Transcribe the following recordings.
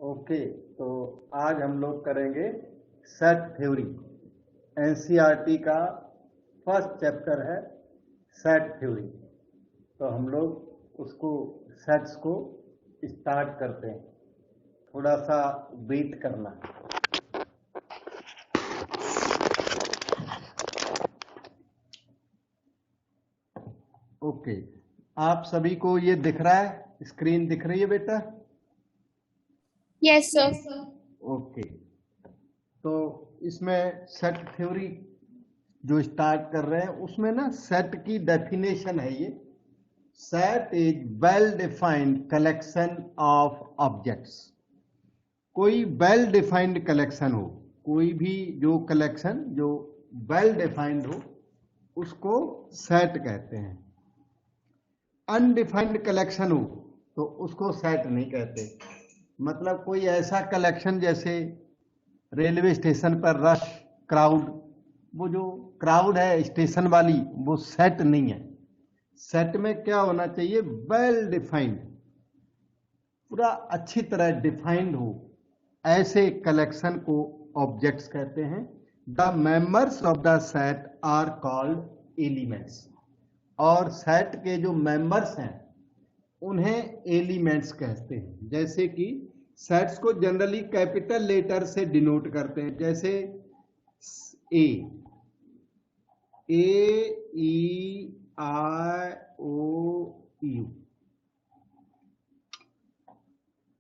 Okay, तो आज हम लोग करेंगे सेट थ्योरी। एनसीईआरटी का फर्स्ट चैप्टर है सेट थ्योरी। तो हम लोग उसको सेट्स को स्टार्ट करते हैं। थोड़ा सा वेट करना। ओके, आप सभी को ये दिख रहा है? स्क्रीन दिख रही है बेटा? Yes sir. ओके, तो इसमें सेट थ्योरी जो स्टार्ट कर रहे हैं उसमें ना सेट की डेफिनेशन है ये। Set is well defined collection of objects. कोई वेल डिफाइंड कलेक्शन हो, कोई भी जो कलेक्शन जो वेल डिफाइंड हो उसको सेट कहते हैं। अनडिफाइंड कलेक्शन हो तो उसको सेट नहीं कहते। मतलब कोई ऐसा कलेक्शन जैसे रेलवे स्टेशन पर रश, क्राउड, वो जो क्राउड है स्टेशन वाली, वो सेट नहीं है। सेट में क्या होना चाहिए? वेल डिफाइंड, पूरा अच्छी तरह डिफाइंड हो, ऐसे कलेक्शन को ऑब्जेक्ट्स कहते हैं। The members of the set are called elements. और सेट के जो मेंबर्स हैं उन्हें एलिमेंट्स कहते हैं। जैसे कि सेट्स को जनरली कैपिटल लेटर से डिनोट करते हैं, जैसे ए, ई आई ओ यू,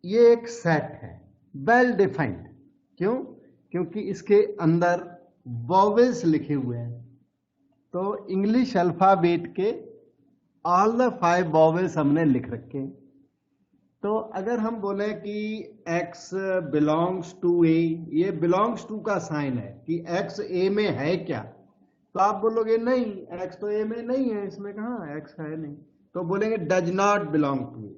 ये एक सेट है वेल डिफाइंड। क्यों? क्योंकि इसके अंदर वॉवेल्स लिखे हुए हैं। तो इंग्लिश अल्फाबेट के ऑल द 5 वॉवेल्स हमने लिख रखे हैं। तो अगर हम बोले कि x बिलोंग्स टू ए, ये बिलोंग्स टू का साइन है कि x ए में है क्या, तो आप बोलोगे नहीं, x तो ए में नहीं है, इसमें कहाँ x है नहीं। तो बोलेंगे does not belong to A.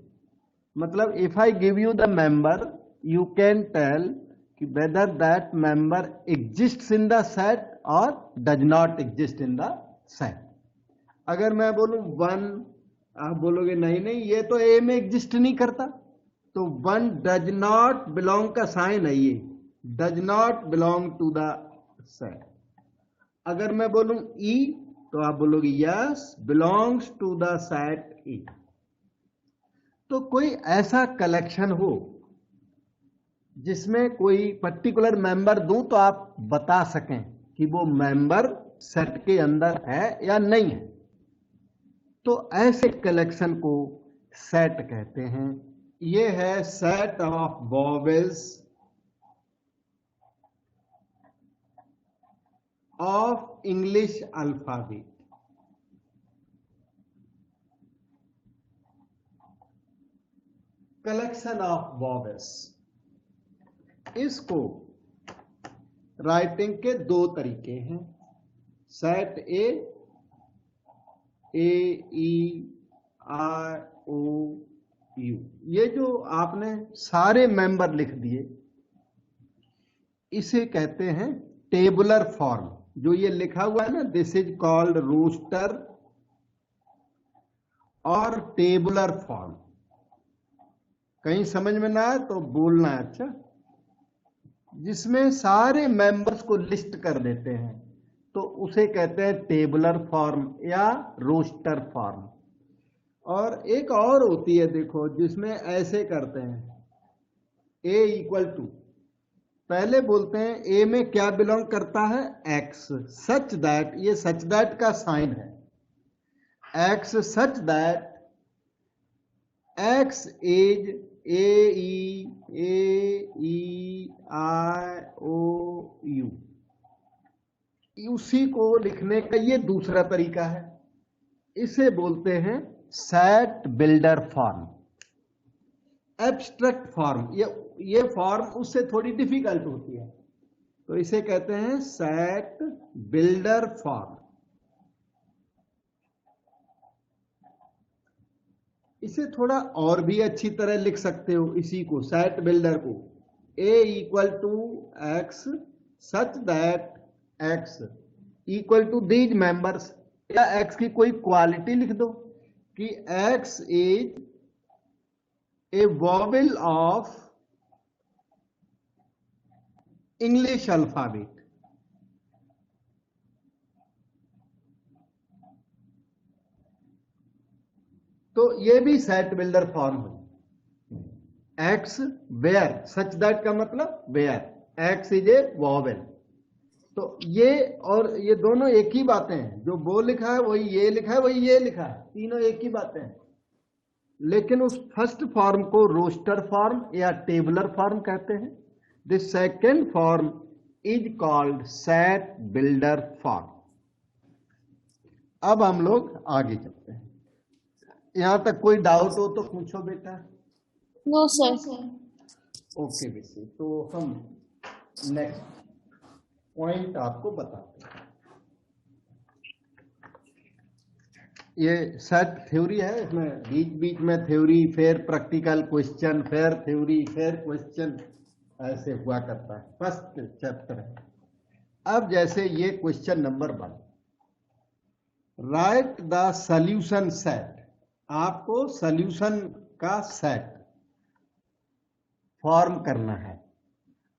मतलब if I give you the member, you can tell कि whether that member exists in the set और does not exist in the set. अगर मैं बोलूं 1, आप बोलोगे नहीं नहीं, ये तो ए में एग्जिस्ट नहीं करता। तो 1 डज नॉट बिलोंग का साइन है, ये does not belong to the set. अगर मैं बोलूं ई, तो आप बोलोगे yes belongs to the set E. तो कोई ऐसा कलेक्शन हो जिसमें कोई पर्टिकुलर मेंबर दूं तो आप बता सकें कि वो मेंबर सेट के अंदर है या नहीं है, तो ऐसे कलेक्शन को सेट कहते हैं। ये है set of vowels of English alphabet. Collection of vowels, इसको राइटिंग के 2 तरीके हैं। Set A, e i o you, ये जो आपने सारे मेंबर लिख दिए, इसे कहते हैं टेबुलर फॉर्म। जो ये लिखा हुआ है ना, दिस इज कॉल्ड रोस्टर और टेबुलर फॉर्म। कहीं समझ में ना आए तो बोलना है। अच्छा, जिसमें सारे मेंबर्स को लिस्ट कर देते हैं तो उसे कहते हैं टेबुलर फॉर्म या रोस्टर फॉर्म। और एक और होती है, देखो, जिसमें ऐसे करते हैं, ए इक्वल टू, पहले बोलते हैं ए में क्या बिलोंग करता है? एक्स, सच दैट, ये सच दैट का साइन है, x such that x is a e i o u. उसी को लिखने का ये दूसरा तरीका है, इसे बोलते हैं set builder form, abstract form. ये फॉर्म उससे थोड़ी डिफिकल्ट होती है, तो इसे कहते हैं सेट बिल्डर फॉर्म। इसे थोड़ा और भी अच्छी तरह लिख सकते हो, इसी को, सेट बिल्डर को, A equal to x such that x equal to these members, या एक्स की कोई क्वालिटी लिख दो कि x is a vowel of English alphabet. तो ये भी सेट बिल्डर फॉर्म हुई। एक्स वेयर सच दैट का मतलब where, x is a vowel. तो ये और ये दोनों एक ही बातें हैं, जो वो लिखा है वही ये लिखा है, वही ये लिखा है, तीनों एक ही बातें हैं। लेकिन उस फर्स्ट फॉर्म को रोस्टर फॉर्म या टेबुलर फॉर्म कहते हैं। The second form is called set builder form. अब हम लोग आगे चलते हैं। यहां तक कोई डाउट हो तो पूछो बेटा। No sir. ओके बेटे, तो हम नेक्स्ट पॉइंट आपको बताते हैं। ये सेट थ्योरी है, इसमें बीच बीच में थ्योरी, फिर प्रैक्टिकल क्वेश्चन, फिर थ्योरी, फिर क्वेश्चन, ऐसे हुआ करता है। फर्स्ट चैप्टर है। अब जैसे ये question number 1, right the solution set. आपको सॉल्यूशन का सेट फॉर्म करना है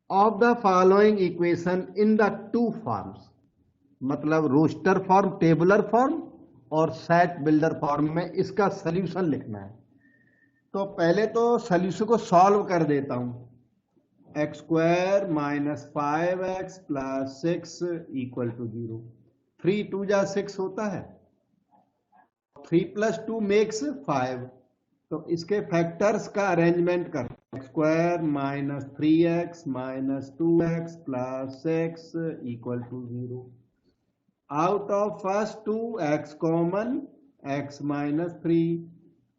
of the following equation in the two forms. मतलब रोस्टर फॉर्म, टेबुलर फॉर्म और सेट बिल्डर फॉर्म में इसका सॉल्यूशन लिखना है। तो पहले तो सॉल्यूशन को सॉल्व कर देता हूं। X square minus 5x plus 6 equal to 0। 3 2 जा 6 होता है, 3 प्लस 2 मेक्स 5। तो इसके फैक्टर्स का अरेंजमेंट कर, x square minus 3x minus 2x plus 6 equal to 0। out of first two x common, x minus 3,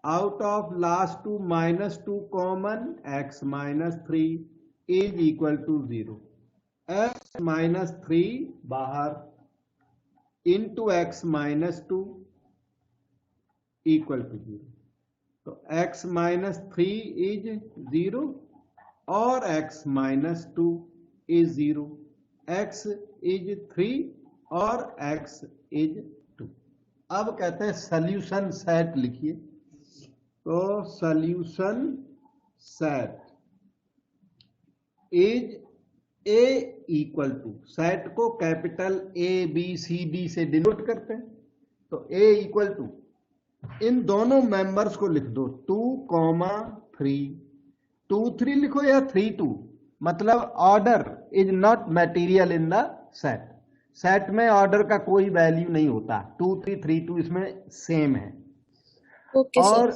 out of last two minus 2 common, x minus 3 is equal to 0। x minus 3 बाहर into x minus 2 equal to 0। तो x minus 3 is 0 और x minus 2 is 0। x is 3 और x is 2। अब कहते हैं solution set लिखिए। तो solution set is A equal to, set को capital A B C D से डिनोट करते हैं। तो ए इक्वल टू, इन दोनों मेंबर्स को लिख दो 2,3। 2 3 लिखो या 3 2, मतलब order is not material in the set. Set में ऑर्डर का कोई वैल्यू नहीं होता। 2 3 3 2 इसमें सेम है। Okay sir.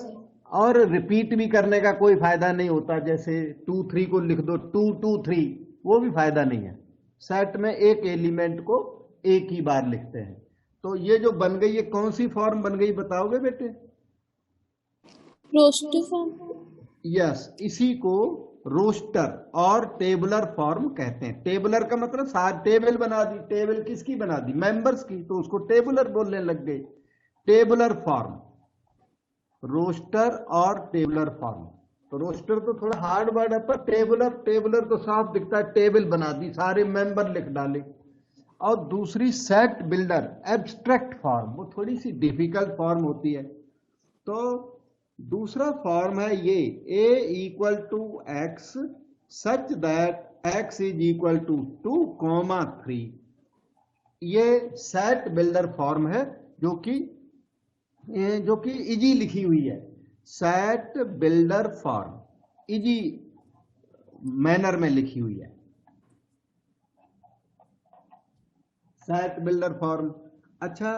और रिपीट भी करने का कोई फायदा नहीं होता। जैसे 2 3 को लिख दो 2 2 3, वो भी फायदा नहीं है। सेट में एक एलिमेंट को एक ही बार लिखते हैं। तो ये जो बन गई, ये कौन सी फॉर्म बन गई बताओगे बेटे? Roster form. यस, इसी को रोस्टर और टेबुलर फॉर्म कहते हैं। टेबुलर का मतलब टेबल बना दी। टेबल किसकी बना दी? मेंबर्स की, तो उसको टेबुलर बोलने लग गए। टेबुलर फॉर्म, रोस्टर और टेबुलर फॉर्म। तो रोस्टर तो थोड़ा हार्ड वर्ड है, पर टेबुलर, टेबुलर तो साफ दिखता है, टेबल बना दी, सारे मेंबर लिख डाले। और दूसरी सेट बिल्डर, एब्स्ट्रैक्ट फॉर्म, वो थोड़ी सी डिफिकल्ट फॉर्म होती है। तो दूसरा फॉर्म है ये, a equal to x such that x is equal to 2,3। ये सेट बिल्डर फॉर्म है, जो कि इजी लिखी हुई है। Set builder form easy manner में लिखी हुई है, सेट बिल्डर फॉर्म। अच्छा,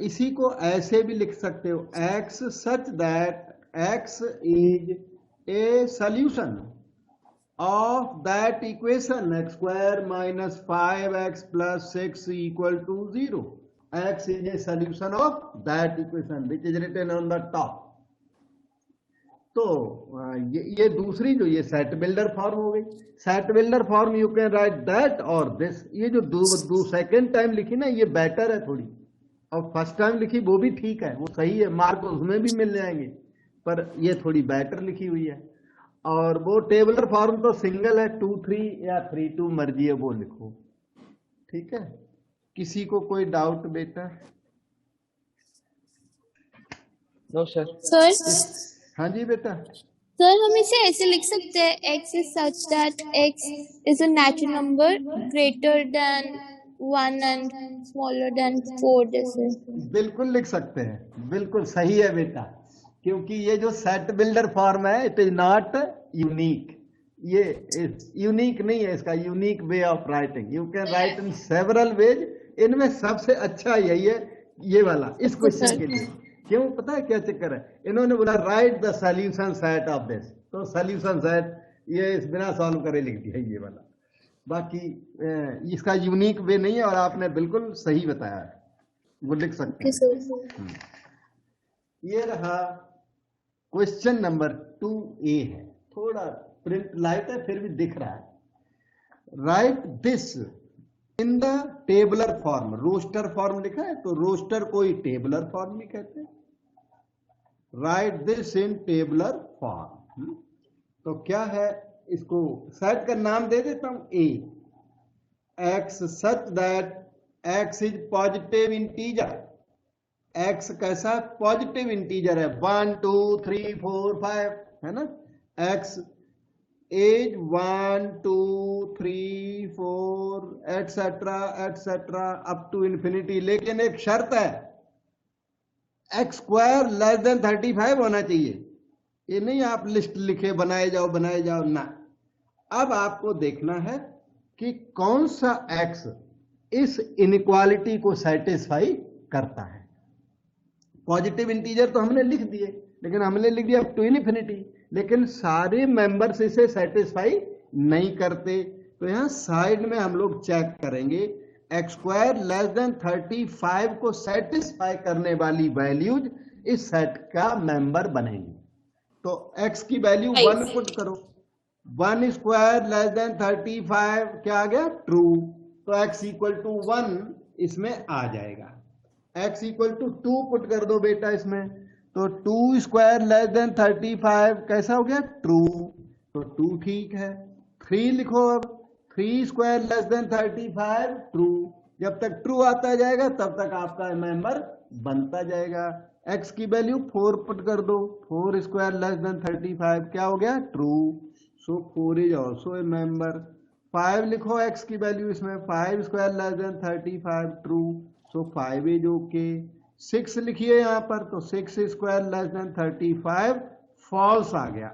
इसी को ऐसे भी लिख सकते हो, x such that x is a solution of that equation x square minus 5x plus 6 equal to 0। x is a solution of that equation which is written on the top। तो ये दूसरी जो ये सेट बिल्डर फॉर्म हो गई। Set builder form you can right that और this. ये जो दो सेकेंड टाइम लिखी ना, ये बेटर है थोड़ी, और फर्स्ट टाइम लिखी वो भी ठीक है, वो सही है, मार्क उसमें भी मिल जाएंगे, पर ये थोड़ी बेटर लिखी हुई है। और वो टेबुलर फॉर्म तो सिंगल है, 2 3 या 3 2 मर्जी है, वो लिखो। ठीक है, किसी को कोई डाउट बेटा? No sir. सर हाँ जी बेटा। सर हम इसे ऐसे लिख सकते हैं x is such that x is a natural number greater than 1 and smaller than 4 जैसे। बिल्कुल लिख सकते हैं, बिल्कुल सही है बेटा, क्योंकि ये जो सेट बिल्डर फॉर्म है इट इज नॉट यूनिक, ये यूनिक नहीं है, इसका unique way of writing, you can right in several ways, इनमें सबसे अच्छा यही है ये वाला इस क्वेश्चन के लिए। क्यों पता है क्या चक्कर है, इन्होंने बोला right the solution set of this, तो सॉल्यूशन सेट ये इस बिना सॉल्व करे लिख दिया ये वाला, बाकी इसका यूनिक वे नहीं है, और आपने बिल्कुल सही बताया है, वो लिख सकते हैं। ये रहा क्वेश्चन नंबर 2A है, थोड़ा प्रिंट लाइट है फिर भी दिख रहा है। Write this in the tabular form, roster form लिखा है तो रोस्टर को ही टेबलर फॉर्म भी कहते हैं। Right this in tabular form, तो क्या है, इसको सेट का नाम दे देता हूं A, x such that x is positive integer, x कैसा पॉजिटिव इंटीजर है, 1 2 3 4 5 है ना, x as 1 2 3 4 etcetera etcetera up to infinity, लेकिन एक शर्त है, एक्स स्क्वायर लेस देन 35 होना चाहिए। ये नहीं आप लिस्ट लिखे बनाए जाओ ना, अब आपको देखना है कि कौन सा एक्स इस इनइक्वालिटी को सेटिस्फाई करता है। पॉजिटिव इंटीजर तो हमने लिख दिए, लेकिन हमने लिख दिया अप टू इनफिनिटी, लेकिन सारे मेंबर्स इसे सेटिस्फाई नहीं करते, तो यहां साइड में हम लोग चेक करेंगे एक्स स्क्वायर लेस देन 35 को सेटिस्फाई करने वाली वैल्यूज इस सेट का मेंबर बनेंगी। तो एक्स की वैल्यू 1 पुट करो, 1 स्क्वायर लेस देन 35 क्या आ गया, ट्रू, तो एक्स इक्वल टू 1 इसमें आ जाएगा। एक्स इक्वल टू 2 पुट कर दो बेटा इसमें, तो 2 स्क्वायर लेस देन 35 कैसा हो गया, ट्रू, तो 2 ठीक है। 3 लिखो, अब 3 स्क्वायर लेस देन 35 ट्रू, जब तक ट्रू आता जाएगा तब तक आपका मेंबर बनता जाएगा। एक्स की वैल्यू 4 पुट कर दो, 4 स्क्वायर लेस देन 35 क्या हो गया, true, so 4 is also a member. 5 लिखो एक्स की वैल्यू इसमें, 5 square less than 35 true, so 5 is okay. 6 लिखिए यहां पर, तो 6 स्क्वायर लेस देन 35 फॉल्स आ गया,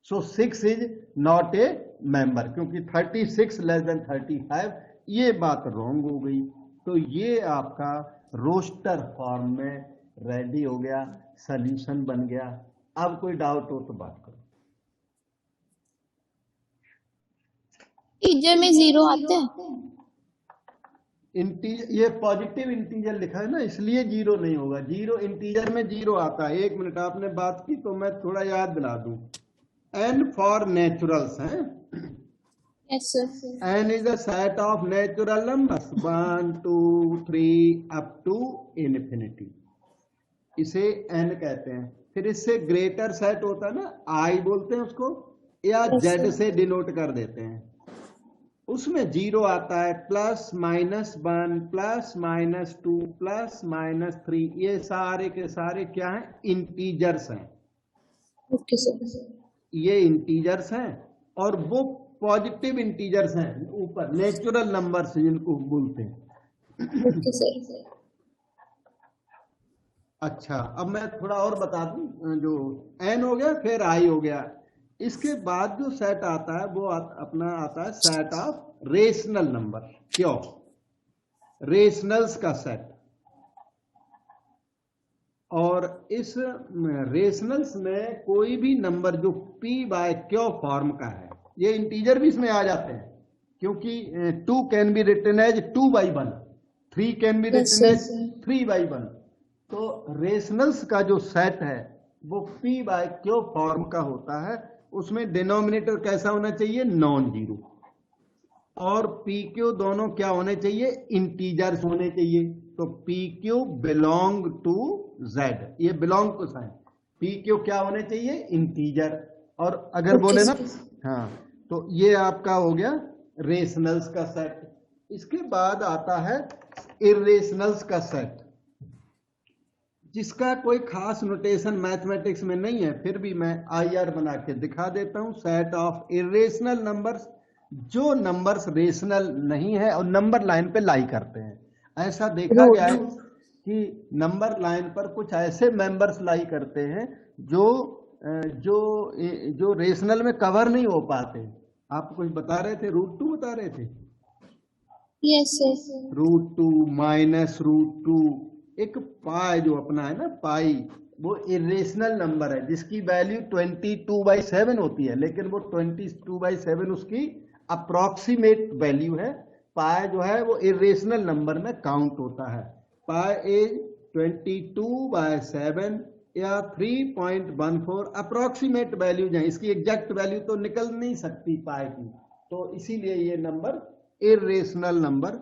सो 6 इज नॉट ए मेंबर, क्योंकि 36 लेस देन 35 ये बात रॉन्ग हो गई। तो ये आपका रोस्टर फॉर्म में रेडी हो गया, सॉल्यूशन बन गया। अब कोई डाउट हो तो बात करो। इंटीजर में 0 आते हैं, ये पॉजिटिव इंटीजर लिखा है ना, इसलिए 0 नहीं होगा, 0 इंटीजर में 0 आता है। एक मिनट, आपने बात की तो मैं थोड़ा याद दिला दूं, n फॉर नेचुरल्स हैं, yes sir, n is a set of natural numbers 1 2 3 up to infinity, इसे n कहते हैं। फिर इससे ग्रेटर सेट होता है ना, i बोलते हैं उसको, या z से डिनोट कर देते हैं, उसमें 0 आता है, plus minus 1 plus minus 2 plus minus 3, ये सारे के सारे क्या हैं, इंटीजर्स हैं। ओके सर, ये इंटीजर्स हैं और वो पॉजिटिव इंटीजर्स हैं, ऊपर नेचुरल नंबर्स जिनको बोलते हैं। Okay sir. अच्छा, अब मैं थोड़ा और बता दूं, जो n हो गया फिर i हो गया, इसके बाद जो सेट आता है वो अपना आता है सेट ऑफ रेशनल नंबर। क्यों, रेशनल्स का सेट, और इस रेशनल्स में कोई भी नंबर जो p बाय क्यू फॉर्म का है, ये इंटीजर भी इसमें आ जाते हैं, क्योंकि 2 can be written as 2/1, 3 can be written as 3/1। तो रेशनल्स का जो सेट है वो p बाय क्यू फॉर्म का होता है, उसमें डिनोमिनेटर कैसा होना चाहिए, नॉन जीरो, और पी क्यू दोनों क्या होने चाहिए, इंटीजर्स होने चाहिए। तो P Q belong to Z, ये belong to sign, P Q क्या होने चाहिए, इंटीजर। और अगर बोले ना, हाँ, तो ये आपका हो गया रेशनल्स का सेट। इसके बाद आता है इरेशनल्स का सेट। जिसका कोई खास नोटेशन मैथमेटिक्स में नहीं है, फिर भी मैं IR बना के दिखा देता हूं। सेट ऑफ इरेशनल नंबर्स, जो नंबर्स रेशनल नहीं है और नंबर लाइन पे लाई करते हैं। ऐसा देखा गया है कि नंबर लाइन पर कुछ ऐसे मेंबर्स लाई करते हैं जो जो जो रेशनल में कवर नहीं हो पाते। आप कुछ बता रहे थे, √2 बता रहे थे। Yes, sir. √2 माइनस √2, एक पाई जो अपना है ना पाई, वो इरेशनल नंबर है जिसकी वैल्यू 22/7 होती है, लेकिन वो 22/7 उसकी अप्रोक्सीमेट वैल्यू है। पाई जो है वो इरेशनल नंबर में काउंट होता है। पाई इज 22/7 या 3.14 अप्रोक्सीमेट वैल्यू है, इसकी एग्जैक्ट वैल्यू तो निकल नहीं सकती पाई की, तो इसीलिए ये नंबर इरेशनल नंबर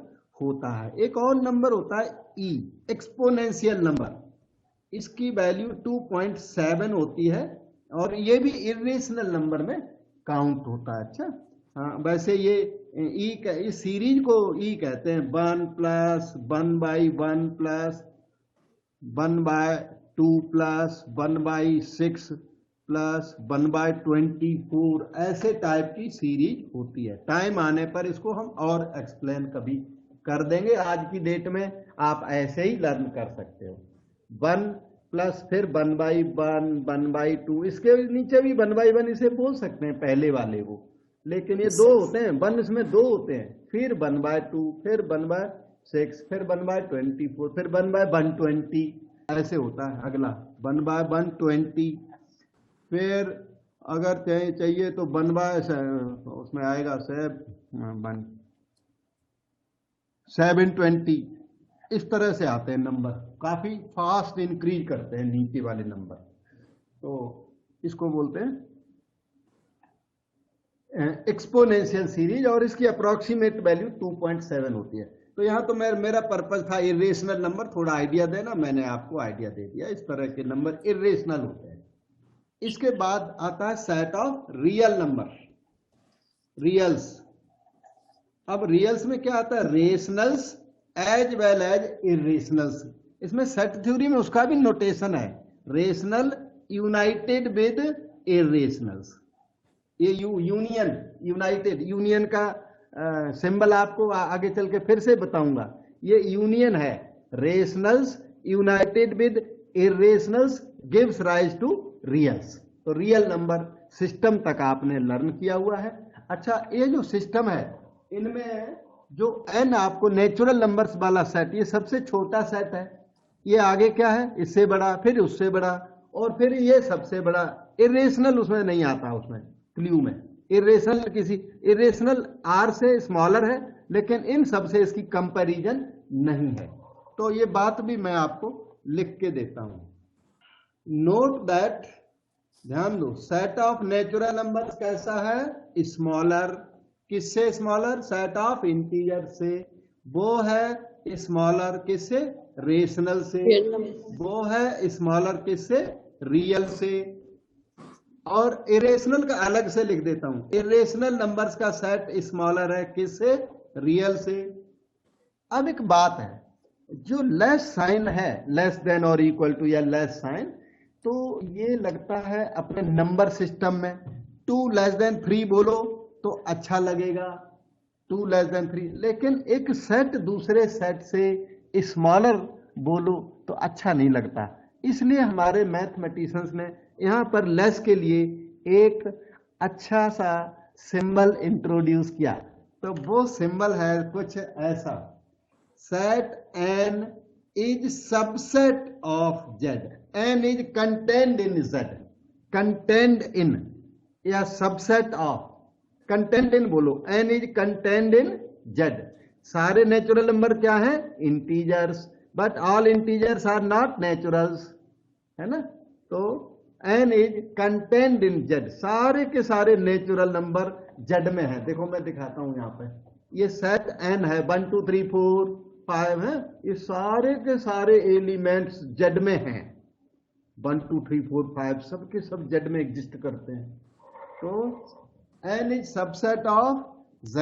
होता है। एक और नंबर होता है ई, एक्सपोनेंशियल नंबर, इसकी वैल्यू 2.7 होती है और ये भी इरेशनल नंबर में काउंट होता है। अच्छा हाँ, वैसे ये ई का इस सीरीज को ई कहते हैं। 1 प्लस 1/1 प्लस 1/2 प्लस 1/6 प्लस 1/24, ऐसे टाइप की सीरीज होती है। टाइम आने पर इसको हम और एक्सप्लेन कभी कर देंगे, आज की डेट में आप ऐसे ही लर्न कर सकते हो। 1 प्लस फिर 1/1 1/2, इसके नीचे भी 1/1 इसे बोल सकते हैं पहले वाले को, लेकिन ये 2 होते हैं, 1 इसमें 2 होते हैं, फिर 1/2, फिर 1/6, फिर 1/24, फिर 1/120, ऐसे होता है। अगला 1/120, फिर अगर चाहिए तो उसमें आएगा 720, इस तरह से आते हैं नंबर, काफी फास्ट इंक्रीज करते हैं नीचे वाले नंबर, तो इसको बोलते हैं एक्सपोनेंशियल सीरीज, और इसकी अप्रोक्सीमेट वैल्यू 2.7 होती है। तो यहाँ तो मेरा पर्पज था इरेशनल नंबर थोड़ा आइडिया देना, मैंने आपको आइडिया दे दिया। इस तरह के नंबर इरेशनल होते हैं। इसके बाद आता है सेट ऑफ रियल नंबर, रियल्स। अब रियल्स में क्या आता है, rationals as well as irrationals. इसमें सेट थ्योरी में उसका भी नोटेशन है, रेशनल यूनाइटेड विद इरेशनल्स। ये यूनियन, यूनाइटेड, यूनियन का सिंबल आपको आगे चल के फिर से बताऊंगा। ये यूनियन है, rationals united with irrationals gives rise to reals. तो रियल नंबर सिस्टम तक आपने लर्न किया हुआ है। अच्छा, ये जो सिस्टम है, इनमें जो n आपको नेचुरल नंबर्स वाला सेट, ये सबसे छोटा सेट है। ये आगे क्या है, इससे बड़ा, फिर उससे बड़ा, और फिर ये सबसे बड़ा। इरेशनल उसमें नहीं आता, उसमें क्ल्यू में इरेशनल r से स्मॉलर है, लेकिन इन सबसे इसकी कंपैरिजन नहीं है। तो ये बात भी मैं आपको लिख के देता हूं। नोट दैट, ध्यान दो, सेट ऑफ नेचुरल नंबर्स कैसा है, स्मॉलर। किससे स्मॉलर, सेट ऑफ इंटीजर से। वो है स्मॉलर किससे, रेशनल से। वो है स्मॉलर किससे, रियल से। और इरेशनल का अलग से लिख देता हूं, इरेशनल नंबर्स का सेट स्मॉलर है किससे, रियल से। अब एक बात है, जो लेस साइन है, लेस देन और इक्वल टू या लेस साइन, तो ये लगता है अपने नंबर सिस्टम में 2 लेस देन 3 बोलो तो अच्छा लगेगा, 2 लेस देन 3। लेकिन एक सेट दूसरे सेट से स्मॉलर बोलो तो अच्छा नहीं लगता। इसलिए हमारे मैथमेटिशियंस ने यहाँ पर लेस के लिए एक अच्छा सा सिंबल इंट्रोड्यूस किया। तो वो सिंबल है कुछ ऐसा, set n is subset of z, n is contained in z, contained in या subset of, contained in बोलो, n is contained in z। सारे नेचुरल नंबर क्या है, integers, but all integers are not naturals, है ना। तो n is contained in z, सारे के सारे नेचुरल नंबर z में है। देखो मैं दिखाता हूं यहाँ पे, ये सेट n है, 1 2 3 4 5 है, ये सारे के सारे एलिमेंट्स जेड में हैं। 1 2 3 4 5 सब के सब जेड में एग्जिस्ट करते हैं। तो n is subset of z,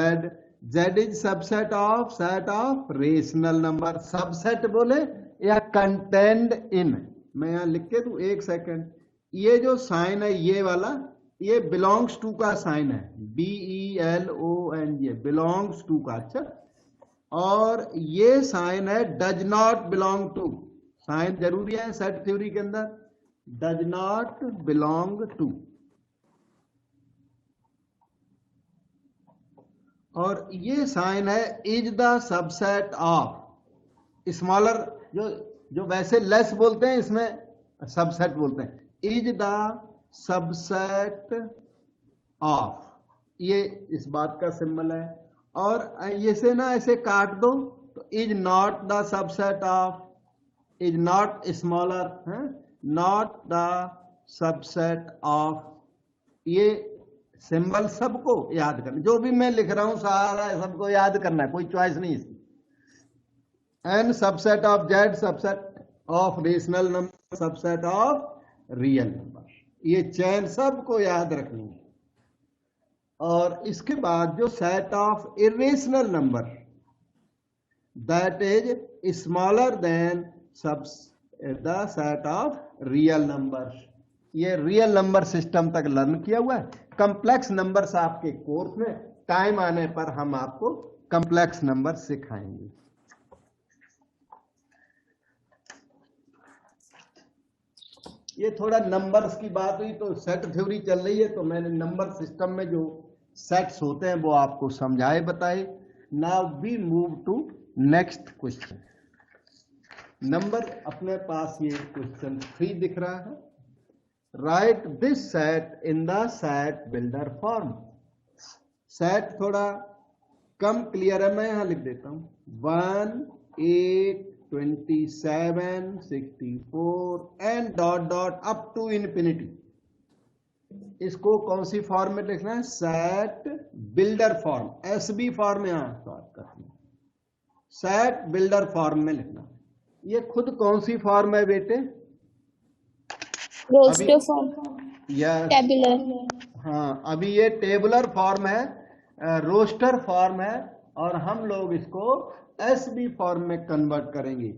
z is subset of set of rational number. Subset बोले या कंटेंड इन, मैं यहाँ लिख के दूं, एक सेकंड। ये जो साइन है ये वाला, ये बिलोंग्स टू का साइन है, BELONG, बिलोंग्स टू का। अच्छा, और ये साइन है does not belong to. Sign जरूरी है सेट थ्योरी के अंदर, डज नॉट बिलोंग टू। और ये साइन है is the subset of. Smaller जो वैसे लेस बोलते हैं, इसमें सबसेट बोलते हैं, इज द सबसेट ऑफ। ये इस बात का सिंबल है। और ये से ना ऐसे काट दो तो is not the subset of, is not smaller है, नॉट द सबसेट ऑफ। ये सिंबल सबको याद करना, जो भी मैं लिख रहा हूं सारा सबको याद करना है, कोई चॉइस नहीं इसकी। N subset of Z, subset of rational number, subset of real number. ये चैन सबको याद रखनी है। और इसके बाद जो set of irrational number, that is smaller than the set of real number. ये रियल नंबर सिस्टम तक लर्न किया हुआ है। कॉम्प्लेक्स नंबर्स आपके कोर्स में टाइम आने पर हम आपको कॉम्प्लेक्स नंबर सिखाएंगे। ये थोड़ा नंबर्स की बात हुई तो सेट थ्योरी चल रही है, तो मैंने नंबर सिस्टम में जो सेट्स होते हैं वो आपको समझाए बताए। Now we move to next question. Number अपने पास ये क्वेश्चन 3 दिख रहा है। Write this set in the set builder form. Set थोड़ा कम क्लियर है, मैं यहां लिख देता हूं 1 8 27 64 and dot dot up to infinity. इसको कौन सी फॉर्म में लिखना है? Set builder form, SB form यहां सॉल्व करना है, सेट बिल्डर फॉर्म में लिखना। ये खुद कौन सी फॉर्म है बेटे? Roster form, tabular. हाँ, अभी ये टेबुलर फॉर्म है, रोस्टर फॉर्म है, और हम लोग इसको SB फॉर्म में कन्वर्ट करेंगे।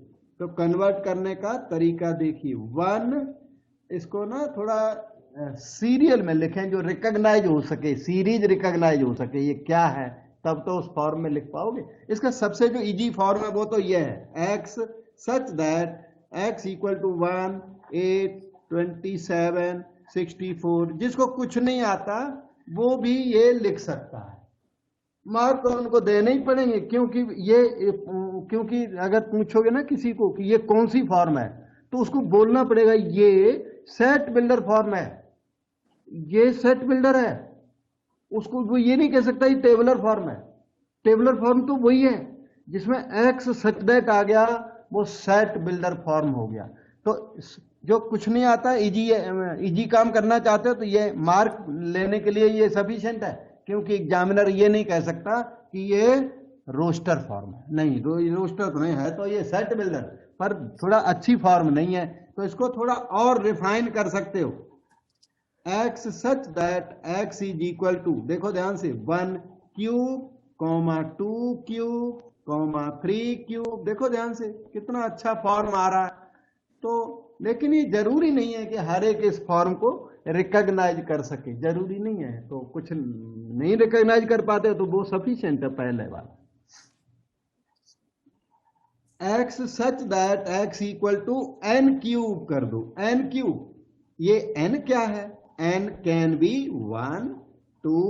तो कन्वर्ट करने का तरीका देखिए, 1 इसको ना थोड़ा सीरियल में लिखें जो रिकॉग्नाइज हो सके, सीरीज रिकॉग्नाइज हो सके ये क्या है, तब तो उस फॉर्म में लिख पाओगे। इसका सबसे जो इजी फॉर्म है वो तो ये है, x such that x equal to 1 8 27 64। जिसको कुछ नहीं आता वो भी ये लिख सकता है। मार्क तो उनको देने ही पड़ेंगे, क्योंकि अगर पूछोगे ना किसी को कि ये कौन सी फॉर्म है, तो उसको बोलना पड़ेगा ये सेट बिल्डर फॉर्म है, ये सेट बिल्डर है। उसको वो ये नहीं कह सकता ये टेबुलर फॉर्म है। टेबुलर फॉर्म तो वही है जिसमें x सच दैट आ गया, वो सेट बिल्डर फॉर्म हो गया। तो जो कुछ नहीं आता, इजी काम करना चाहते हो तो ये मार्क लेने के लिए ये सफिशिएंट है, क्योंकि एग्जामिनर ये नहीं कह सकता कि ये रोस्टर फॉर्म है। नहीं, रोस्टर तो नहीं है, तो ये सेट बिल्डर, पर थोड़ा अच्छी फॉर्म नहीं है, तो इसको थोड़ा और रिफाइन कर सकते हो। x such that x is equal to, देखो ध्यान से, 1 क्यूब, 2 क्यूब, 3 क्यूब। देखो ध्यान से कितना अच्छा फॉर्म आ रहा है। तो लेकिन ये जरूरी नहीं है कि हर एक इस फॉर्म को रिकॉग्नाइज कर सके, जरूरी नहीं है। तो कुछ नहीं रिकॉग्नाइज कर पाते तो वो सफिशिएंट है पहले वाला। x such that x equal to n cube कर दो, n क्यूब। ये n क्या है? n can be 1 2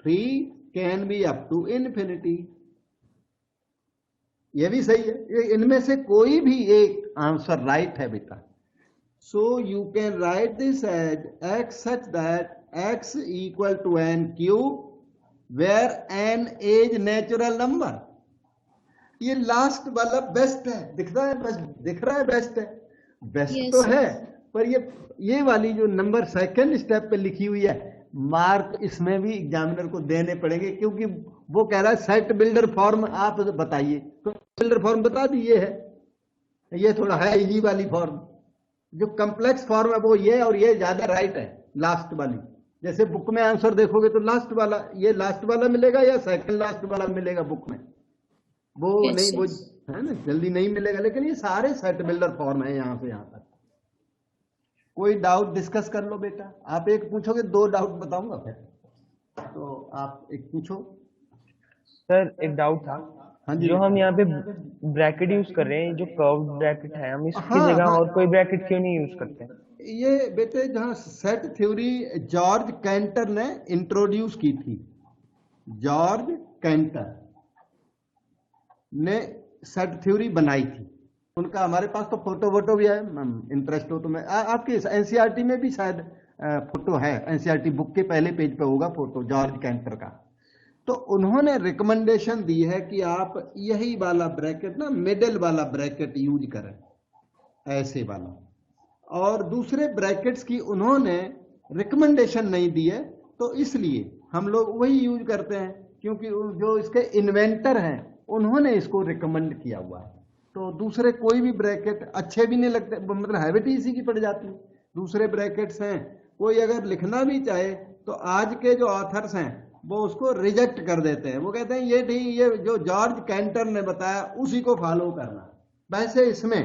3, can be up to infinity. ये भी सही है, इनमें से कोई भी एक आंसर राइट है बेटा। So you can write this as x such that x equal to n cube where n is natural number. ये लास्ट वाला बेस्ट है, दिख रहा है बेस्ट है, बेस्ट Yes, तो sir. है, पर ये वाली जो नंबर सेकंड स्टेप पे लिखी हुई है, मार्क इसमें भी एग्जामिनर को देने पड़ेंगे, क्योंकि वो कह रहा है सेट बिल्डर फॉर्म आप बताइए, तो बिल्डर फॉर्म बता दी ये है, ये थोड़ा है इजी वाली फॉर्म। जो कॉम्प्लेक्स फॉर्म है वो ये, और ये ज्यादा राइट है लास्ट वाली। जैसे बुक में आंसर देखोगे तो लास्ट वाला, ये लास्ट वाला मिलेगा या सेकंड लास्ट वाला मिलेगा बुक में, वो Yes, नहीं, वो yes. है ना, जल्दी नहीं मिलेगा। लेकिन ये सारे सेट बिल्डर फॉर्म है यहाँ से यहाँ तक। कोई डाउट डिस्कस कर लो बेटा। आप एक पूछोगे, 2 डाउट बताऊंगा फिर, तो आप एक पूछो। सर एक डाउट था, हाँ जी जो बेटा। हम यहाँ पे ब्रैकेट यूज कर रहे हैं, जो कर्व्ड ब्रैकेट है, हम इसकी हाँ जगह हाँ, और कोई ब्रैकेट क्यों नहीं यूज करते? ये बेटे जहाँ सेट थ्योरी जॉर्ज कैंटर ने इंट्रोड्यूस की थी, जॉर्ज कैंटर ने सेट थ्योरी बनाई थी, उनका हमारे पास तो फोटो वोटो भी है, इंटरेस्ट हो तो मैं आपके एनसीईआरटी में भी शायद फोटो है, एनसीईआरटी बुक के पहले पेज पे होगा फोटो जॉर्ज कैंटर का। तो उन्होंने रिकमेंडेशन दी है कि आप यही वाला ब्रैकेट ना, मिडिल वाला ब्रैकेट यूज करें, ऐसे वाला, और दूसरे ब्रैकेट्स की उन्होंने रिकमेंडेशन नहीं दी है, तो इसलिए हम लोग वही यूज करते हैं, क्योंकि जो इसके इन्वेंटर हैं उन्होंने इसको रिकमेंड किया हुआ है। तो दूसरे कोई भी ब्रैकेट अच्छे भी नहीं लगते, मतलब हैबिट ही इसी की पड़ जाती है। दूसरे ब्रैकेट्स हैं, कोई अगर लिखना भी चाहे तो आज के जो ऑथर्स हैं वो उसको रिजेक्ट कर देते हैं, वो कहते हैं ये ठीक, ये जो जॉर्ज कैंटर ने बताया उसी को फॉलो करना। वैसे इसमें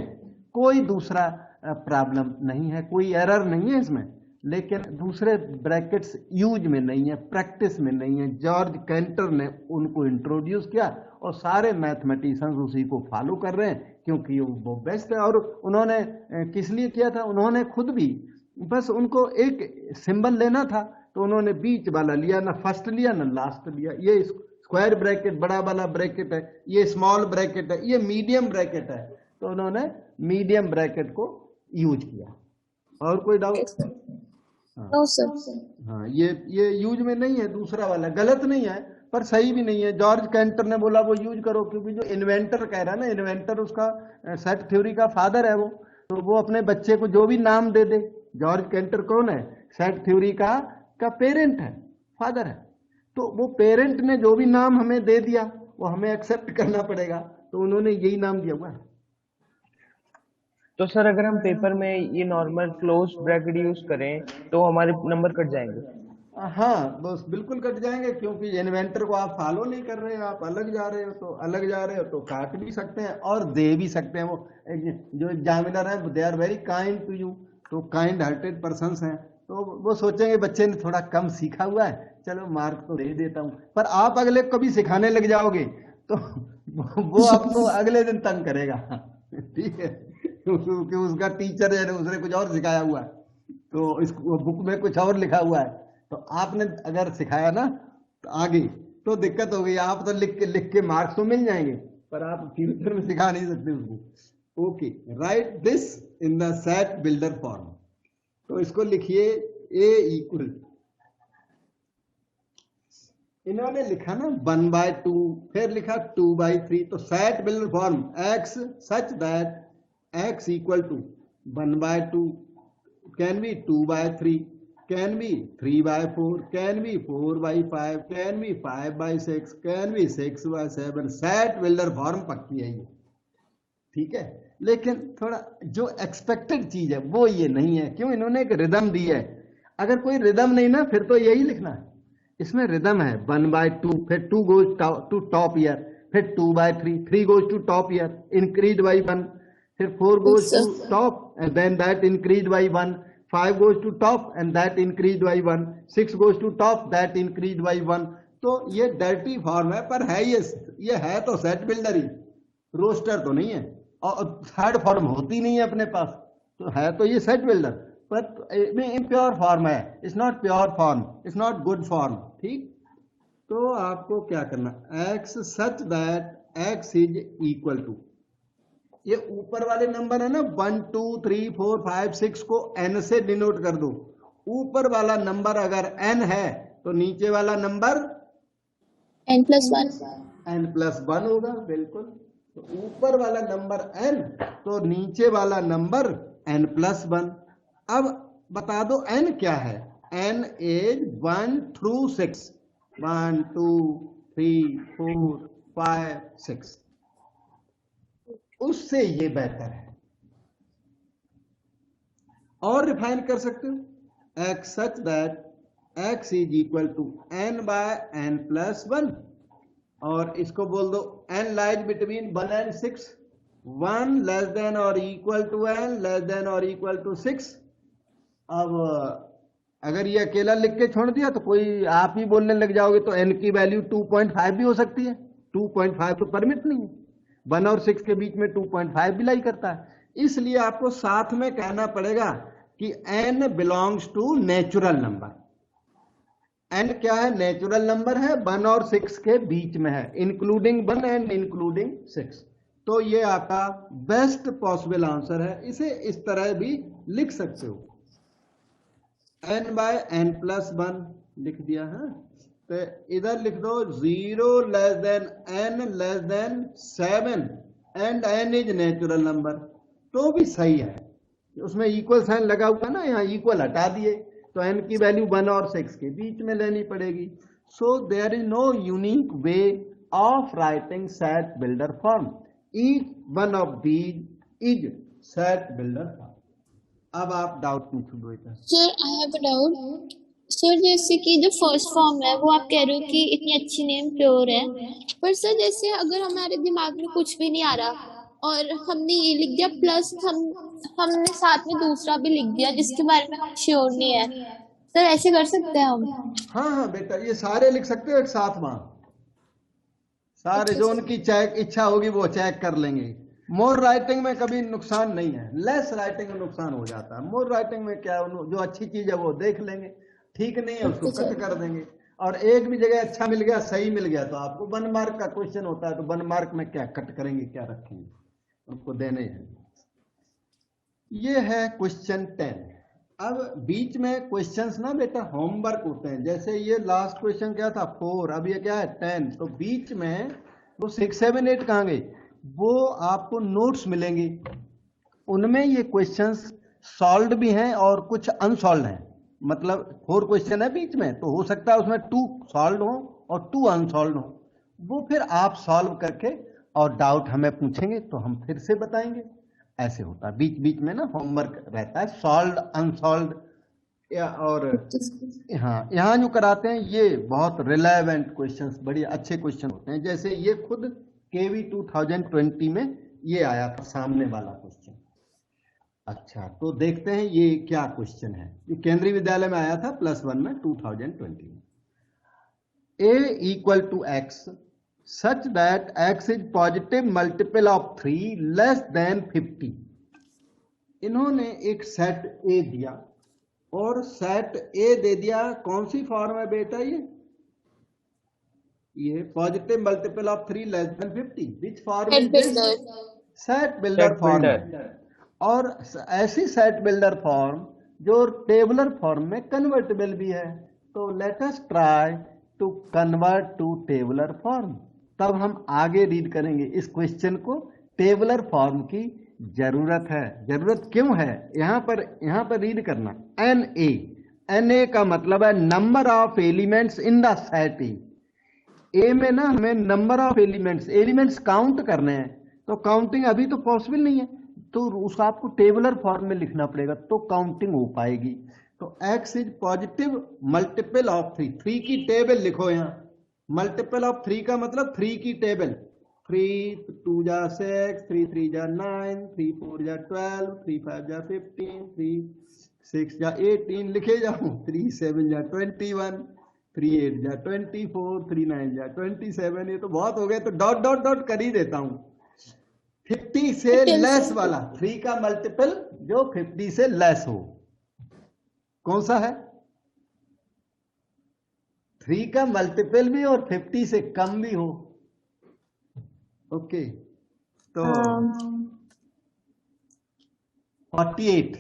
कोई दूसरा प्रॉब्लम नहीं है, कोई एरर नहीं है इसमें, लेकिन दूसरे ब्रैकेट्स यूज में नहीं है, प्रैक्टिस में नहीं है। जॉर्ज कैंटर ने उनको इंट्रोड्यूस किया और सारे मैथमेटिशियंस उसी को फॉलो कर रहे हैं, क्योंकि वो बेस्ट है। और उन्होंने किस लिए किया था, उन्होंने खुद भी बस उनको एक सिंबल लेना था, तो उन्होंने बीच वाला लिया, ना फर्स्ट लिया ना लास्ट लिया। ये स्क्वायर ब्रैकेट बड़ा वाला ब्रैकेट है, ये स्मॉल ब्रैकेट है, ये मीडियम ब्रैकेट है, तो उन्होंने मीडियम ब्रैकेट को यूज किया। और कोई डाउट? No sir. हाँ, ये यूज में नहीं है, दूसरा वाला गलत नहीं है पर सही भी नहीं है। जॉर्ज कैंटर ने बोला वो यूज करो, क्योंकि जो इन्वेंटर कह रहा है ना, इन्वेंटर उसका सेट थ्योरी का फादर है वो, तो वो अपने बच्चे को जो भी नाम दे दे। जॉर्ज कैंटर कौन है? सेट थ्योरी का पेरेंट है, फादर है। तो वो पेरेंट ने जो भी नाम हमें दे दिया वो हमें एक्सेप्ट करना पड़ेगा, तो उन्होंने यही नाम दिया हुआ है। तो सर अगर हम पेपर में ये नॉर्मल क्लोज ब्रैकेट यूज करें तो हमारे नंबर कट जाएंगे? हाँ बस बिल्कुल कट जाएंगे, क्योंकि इन्वेंटर को आप फॉलो नहीं कर रहे हो, आप अलग जा रहे हो, तो अलग जा रहे हो तो काट भी सकते हैं और दे भी सकते हैं। वो जो एग्जामिनर है they are very kind to you, तो काइंड हार्टेड पर्सन्स हैं, तो वो सोचेंगे बच्चे ने थोड़ा कम सीखा हुआ है, चलो मार्क तो दे देता हूँ। पर आप अगले को भी सिखाने लग जाओगे तो वो आपको अगले दिन तंग करेगा, ठीक है, क्योंकि उसका टीचर है उसने कुछ और सिखाया हुआ है, तो इस बुक में कुछ और लिखा हुआ है, तो आपने अगर सिखाया ना तो आगे तो दिक्कत हो गई। आप तो लिख के मार्क्स तो मिल जाएंगे, पर आप फ्यूचर में सिखा नहीं सकते उसको। Okay, right this in the set builder form. तो इसको लिखिए ए इक्वल, इन्होंने लिखा ना 1/2, फिर लिखा 2/3, तो set builder form x such that x equal to 1/2 can be 2/3, can be 3/4, can be 4/5, can be 5/6, can be 6/7। Set builder form पक्की है ये, ठीक है। लेकिन थोड़ा जो एक्सपेक्टेड चीज है वो ये नहीं है, क्यों? इन्होंने एक रिदम दी है। अगर कोई रिदम नहीं ना, फिर तो यही लिखना है। इसमें रिदम है 1/2, फिर 2 गोज टू टॉप ईयर, फिर 2/3, 3 गोज टू टॉप ईयर, इंक्रीज बाई 1, फिर 4 goes to top and then that increase by 1, 5 goes to top and that increased by 1, 6 goes to top that increased by 1। तो ये dirty form है, पर है ये है तो सेट बिल्डर ही, रोस्टर तो नहीं है, और थर्ड फॉर्म होती नहीं है अपने पास, तो है तो ये सेट बिल्डर, पर इम्प्योर फॉर्म है। It's not pure form, it's not good form, ठीक। तो आपको क्या करना, x such that x is equal to, ये ऊपर वाले नंबर है ना 1 2 3 4 5 6 को n से डिनोट कर दो। ऊपर वाला नंबर अगर n है तो नीचे वाला नंबर n+1 होगा, बिल्कुल। तो ऊपर वाला नंबर n तो नीचे वाला नंबर n+1। अब बता दो n क्या है? n इज 1 through 6, 1 2 3 4 5 6, उससे ये बेहतर है। और रिफाइन कर सकते हो, x such that x is equal to n/n+1, और इसको बोल दो n lies between 1 and 6, 1 less than और equal to n less than और इक्वल टू 6, अब अगर ये अकेला लिख के छोड़ दिया तो कोई आप ही बोलने लग जाओगे, तो n की वैल्यू 2.5 भी हो सकती है। 2.5 तो परमिट नहीं है, 1 और 6 के बीच में 2.5 भी लाई करता है। इसलिए आपको साथ में कहना पड़ेगा कि n belongs to natural number. n क्या है? नेचुरल नंबर है, 1 और 6 के बीच में है, इंक्लूडिंग 1 एंड इंक्लूडिंग 6। तो ये आपका बेस्ट पॉसिबल आंसर है। इसे इस तरह भी लिख सकते हो, n बाय n प्लस 1 लिख दिया है। तो इधर लिख दो 0 less than n less then 7 and n is natural number, तो भी सही है। उसमें इक्वल साइन लगा हुआ ना, यहाँ इक्वल हटा दिए तो n की वैल्यू 1 और 6 के बीच में लेनी पड़ेगी। So there is no unique way of writing set builder form, each one of these is set builder form. अब आप डाउट पूछो बेटा। Sir I have a doubt. Sir जैसे कि जो फर्स्ट फॉर्म है वो आप कह रहे हो कि इतनी अच्छी नेम प्योर है, पर सर जैसे अगर हमारे दिमाग में कुछ भी नहीं आ रहा और हमने ये लिख दिया प्लस हमने साथ में दूसरा भी लिख दिया जिसके बारे में हम श्योर नहीं है, सर ऐसे कर सकते हैं हम? हाँ हाँ बेटा, ये सारे लिख सकते हो एक साथ वहां, सारे जो उनकी चेक इच्छा होगी वो चेक कर लेंगे। मोर राइटिंग में कभी नुकसान नहीं है, लेस राइटिंग में नुकसान हो जाता है। मोर राइटिंग में क्या है, जो अच्छी चीज है वो देख लेंगे, ठीक नहीं है उसको कट कर देंगे। और एक भी जगह अच्छा मिल गया, सही मिल गया, तो आपको 1 मार्क का क्वेश्चन होता है, तो 1 मार्क में क्या कट करेंगे, क्या रखेंगे, आपको देने हैं। ये है क्वेश्चन 10। अब बीच में क्वेश्चंस ना बेटा होमवर्क होते हैं, जैसे ये लास्ट क्वेश्चन क्या था 4, अब ये क्या है 10, तो बीच में वो 6, 7, 8 कहाँ गए, वो आपको नोट्स मिलेंगे, उनमें ये क्वेश्चंस सॉल्व्ड भी हैं और कुछ अनसॉल्व्ड हैं। मतलब 4 क्वेश्चन है बीच में, तो हो सकता है उसमें 2 सॉल्व्ड हो और 2 अनसॉल्व्ड हो, वो फिर आप सॉल्व करके और डाउट हमें पूछेंगे तो हम फिर से बताएंगे। ऐसे होता है बीच बीच में ना होमवर्क रहता है, सॉल्व्ड अनसॉल्व्ड, और हाँ यहाँ जो कराते हैं ये बहुत रिलेवेंट क्वेश्चंस, बड़े अच्छे क्वेश्चन होते हैं। जैसे ये खुद केवी 2020 में ये आया था सामने वाला क्वेश्चन। अच्छा तो देखते हैं ये क्या क्वेश्चन है, ये केंद्रीय विद्यालय में आया था +1 में 2020 में। a equal to x such that x is positive multiple of 3 less than 50। इन्होंने एक सेट a दिया और सेट a दे दिया, कौन सी फॉर्म है बेटा, ये positive multiple of 3 less than 50, which form is this, set builder form है। और ऐसी सेट बिल्डर फॉर्म जो टेबुलर फॉर्म में कन्वर्टेबल भी है, तो let us try to convert to tabular form. तब हम आगे रीड करेंगे इस क्वेश्चन को, टेबुलर फॉर्म की जरूरत है। जरूरत क्यों है, यहाँ पर रीड करना, NA का मतलब है number of elements in the set ए में ना हमें नंबर ऑफ एलिमेंट्स काउंट करने हैं, तो काउंटिंग अभी तो पॉसिबल नहीं है, तो उसको आपको टेबुलर फॉर्म में लिखना पड़ेगा तो काउंटिंग हो पाएगी। तो x is positive multiple of 3 की टेबल लिखो, यहाँ मल्टीपल ऑफ 3 का मतलब 3 की टेबल, 3 2 जा 6, 3 3 जा 9, 3 4 जा 12, 3 5 जा 15, 3 6 जा 18 लिखे जाऊं, 3 7 जा 21, 3 8 जा 24, 3 9 जा 27। ये तो बहुत हो गए, तो डॉट डॉट डॉट कर ही देता हूं। 50 से लेस वाला 3 का मल्टीपल जो 50 से लेस हो, कौन सा है, 3 का मल्टीपल भी और 50 से कम भी हो। ओके तो 48,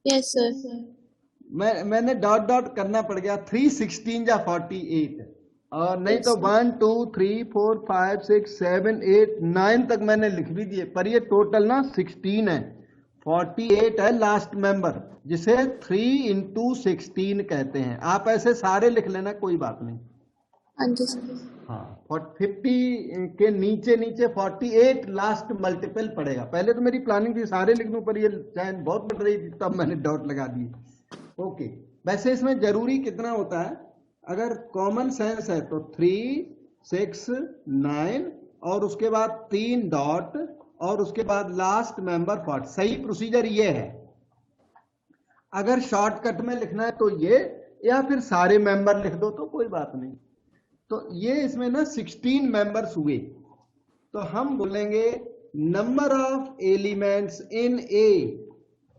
यस सर। मैंने डॉट डॉट करना पड़ गया, 3 16 जा 48, और नहीं तो 1 2 3 4 5 6 7 8 9 तक मैंने लिख भी दिए, पर ये टोटल ना 16 है, 48 है लास्ट मेंबर, जिसे 3 into 16 कहते हैं। आप ऐसे सारे लिख लेना, कोई बात नहीं। हाँ 50 के नीचे नीचे 48 लास्ट मल्टीपल पड़ेगा। पहले तो मेरी प्लानिंग थी सारे लिख दूं, पर ये चैन बहुत बढ़ रही थी, तब मैंने डॉट लगा दिए। ओके, वैसे इसमें जरूरी कितना होता है, अगर कॉमन सेंस है तो 3 6 9 और उसके बाद 3 डॉट और उसके बाद लास्ट मेंबर 40, सही प्रोसीजर ये है। अगर शॉर्टकट में लिखना है तो ये, या फिर सारे मेंबर लिख दो तो कोई बात नहीं। तो ये इसमें ना 16 मेंबर्स हुए, तो हम बोलेंगे number of elements in A,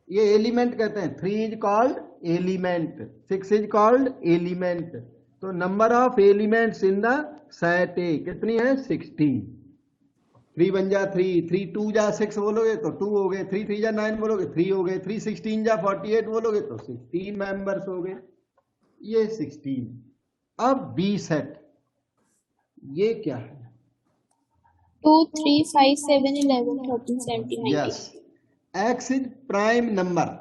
ये एलिमेंट कहते हैं, 3 is called element, 6 is called element. तो number of elements in the set A कितनी है? 16। 3 1 जा 3, 3 2 जा 6 बोलोगे तो 2 हो गए, 3 3 जा 9 बोलोगे 3 हो गए, 3 16 जा 48 बोलोगे तो 16 मेंबर्स हो गए, ये 16। अब बी सेट, ये क्या है? 2 3 5 7 11 13 17 19। Yes, x is prime number.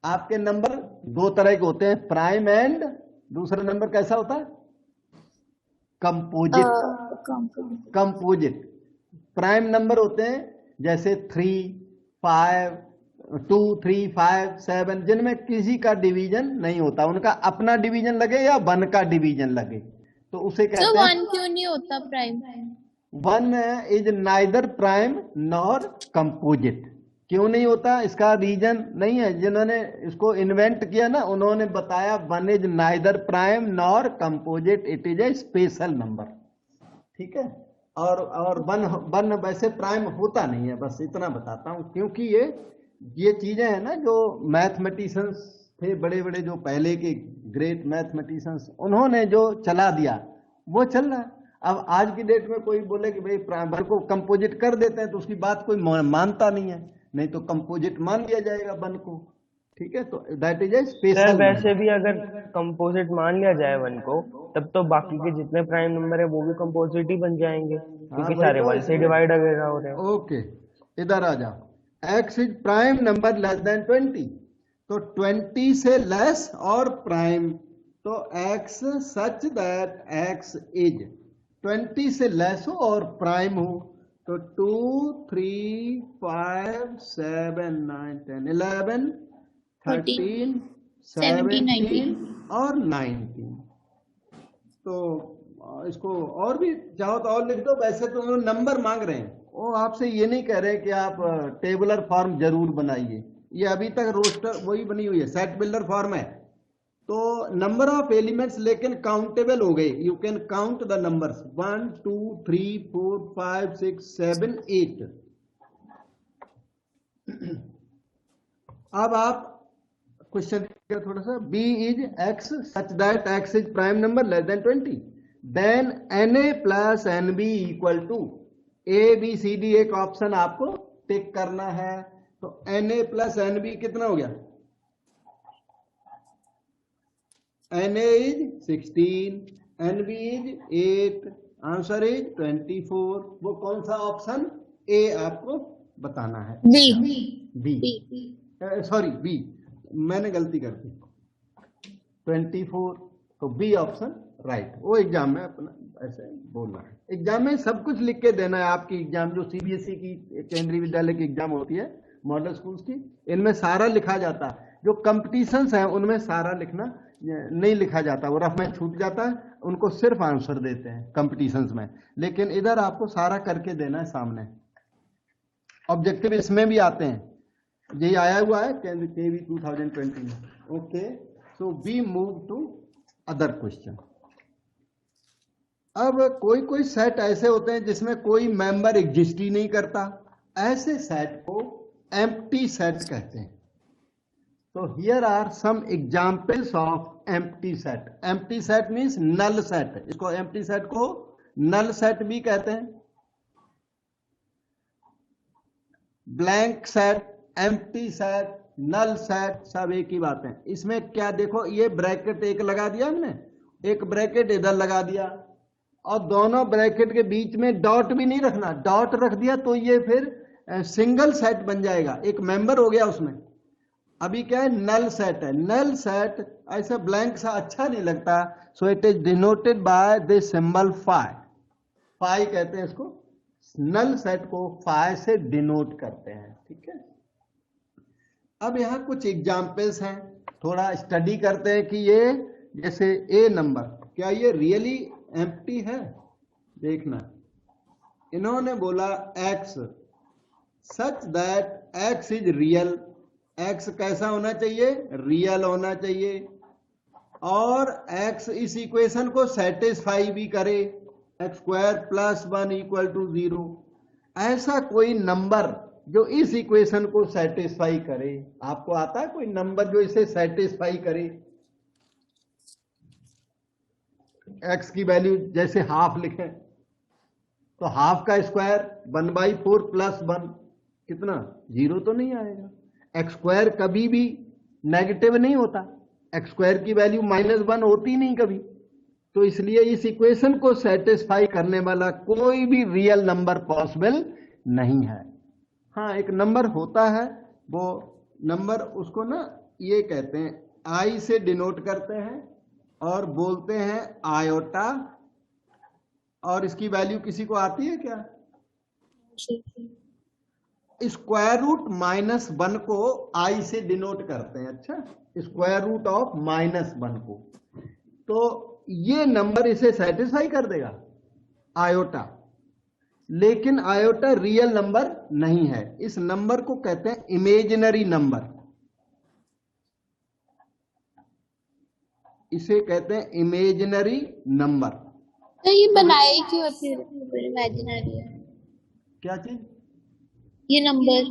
आपके नंबर दो तरह के होते हैं, प्राइम एंड दूसरा नंबर कैसा होता है? कंपोजिट। कंपोजिट प्राइम नंबर होते हैं जैसे 3 5 2 3 5 7, जिनमें किसी का डिवीजन नहीं होता, उनका अपना डिवीजन लगे या 1 का डिवीजन लगे तो उसे कहते हैं। 1 क्यों नहीं होता prime? 1 is neither prime nor composite. क्यों नहीं होता? इसका रीजन नहीं है, जिन्होंने इसको इन्वेंट किया ना उन्होंने बताया 1 is neither prime nor composite, it is a special number. ठीक है, और 1 वैसे प्राइम होता नहीं है, बस इतना बताता हूं, क्योंकि ये चीजें हैं ना जो मैथमेटिशियंस थे, बड़े बड़े जो पहले के ग्रेट मैथमेटिशियंस, उन्होंने जो चला दिया वो चल रहा है। अब आज की डेट में कोई बोले कि भाई प्राइम को कंपोजिट कर देते हैं तो उसकी बात कोई मानता नहीं है, नहीं तो कंपोजिट मान लिया जाएगा 1 को। ठीक है, तो दैट इज ए स्पेशल। वैसे भी अगर कंपोजिट मान लिया जाए 1 को, तब तो बाकी के जितने प्राइम नंबर है वो भी कंपोजिट ही बन जाएंगे, क्योंकि सारे 1 से डिवाइड वगैरह हो रहे हैं। ओके, इधर आ जाओ। X is prime number less than 20, तो 20 से लेस और प्राइम, तो x such that x is 20 से लेस हो और प्राइम हो, तो 2 3 5 7 9 10 11 13 17 और 19। तो इसको और भी चाहो तो और लिख दो, वैसे तो वो नंबर मांग रहे हैं, वो आपसे ये नहीं कह रहे कि आप टेबुलर फॉर्म जरूर बनाइए, ये अभी तक रोस्टर वही बनी हुई है, सेट बिल्डर फॉर्म है। तो नंबर ऑफ एलिमेंट्स लेकिन काउंटेबल हो गए, you can count the numbers 1 2 3 4 5 6 7 8। अब आप क्वेश्चन थोड़ा सा, B is x such that x is prime number less than 20, then n A plus n B equal to, A B C D एक option आपको tick करना है। तो n A plus n B कितना हो गया? N A is 16, n B is 8, answer is 24। वो कौन सा ऑप्शन? ए आपको बताना है। बी सॉरी बी, मैंने गलती कर दी, 24, तो बी ऑप्शन राइट। वो एग्जाम में अपना ऐसे बोलना है, एग्जाम में सब कुछ लिख के देना है। आपकी एग्जाम जो सीबीएसई की केंद्रीय विद्यालय की एग्जाम होती है, मॉडल स्कूल्स की, इनमें सारा लिखा जाता है। जो कंपटीशंस हैं उनमें सारा लिखना नहीं लिखा जाता, वो रफ में छूट जाता है, उनको सिर्फ आंसर देते हैं कंपटीशंस में, लेकिन इधर आपको सारा करके देना है सामने। ऑब्जेक्टिव इसमें भी आते हैं, यही आया हुआ है केवी 2020 में। Okay, so we move to other question. अब कोई सेट ऐसे होते हैं जिसमें कोई मेंबर एग्जिस्ट ही नहीं करता, ऐसे सेट को एम्प्टी सेट कहते हैं। तो here are some examples of empty set. Empty set means null set, इसको एम्प्टी सेट को नल सेट भी कहते हैं। Blank set, empty set, null set सब एक ही बात है। इसमें क्या देखो, ये ब्रैकेट एक लगा दिया हमने, एक ब्रैकेट इधर लगा दिया, और दोनों ब्रैकेट के बीच में डॉट भी नहीं रखना, डॉट रख दिया तो ये फिर सिंगल सेट बन जाएगा, एक मेंबर हो गया उसमें। अभी क्या है, नल सेट है। नल सेट ऐसा ब्लैंक सा अच्छा नहीं लगता, so it is denoted by the symbol phi. Phi कहते हैं इसको, नल सेट को फाई से डिनोट करते हैं। ठीक है, अब यहां कुछ एग्जाम्पल्स हैं, थोड़ा स्टडी करते हैं कि ये जैसे ए नंबर, क्या ये रियली एम्प्टी है? देखना, इन्होंने बोला x such that x is real x कैसा होना चाहिए, रियल होना चाहिए, और x इस इक्वेशन को सेटिस्फाई भी करे, x square plus 1 equal to 0। ऐसा कोई नंबर जो इस इक्वेशन को सेटिस्फाई करे, आपको आता है कोई नंबर जो इसे सेटिस्फाई करे? x की वैल्यू जैसे हाफ लिखें तो हाफ का स्क्वायर 1/4 प्लस 1 कितना, 0 तो नहीं आएगा। एक्स स्क्वायर कभी भी नेगेटिव नहीं होता, एक्स स्क्वायर की वैल्यू -1 होती नहीं कभी। तो इसलिए इस इक्वेशन को सेटिस्फाई करने वाला कोई भी रियल नंबर पॉसिबल नहीं है। हाँ, एक नंबर होता है, वो नंबर उसको ना ये कहते हैं, आई से डिनोट करते हैं और बोलते हैं आयोटा, और इसकी वैल्यू किसी को आती है क्या? स्क्वायर रूट -1 को आई से डिनोट करते हैं। अच्छा, स्क्वायर रूट ऑफ -1 को, तो ये नंबर इसे सेटिस्फाई कर देगा, आयोटा। लेकिन आयोटा रियल नंबर नहीं है, इस नंबर को कहते हैं इमेजिनरी नंबर, इसे कहते हैं इमेजिनरी नंबर। तो ये बनाए क्यों फिर इमेजिनरी है? क्या चीज? ये नंबर।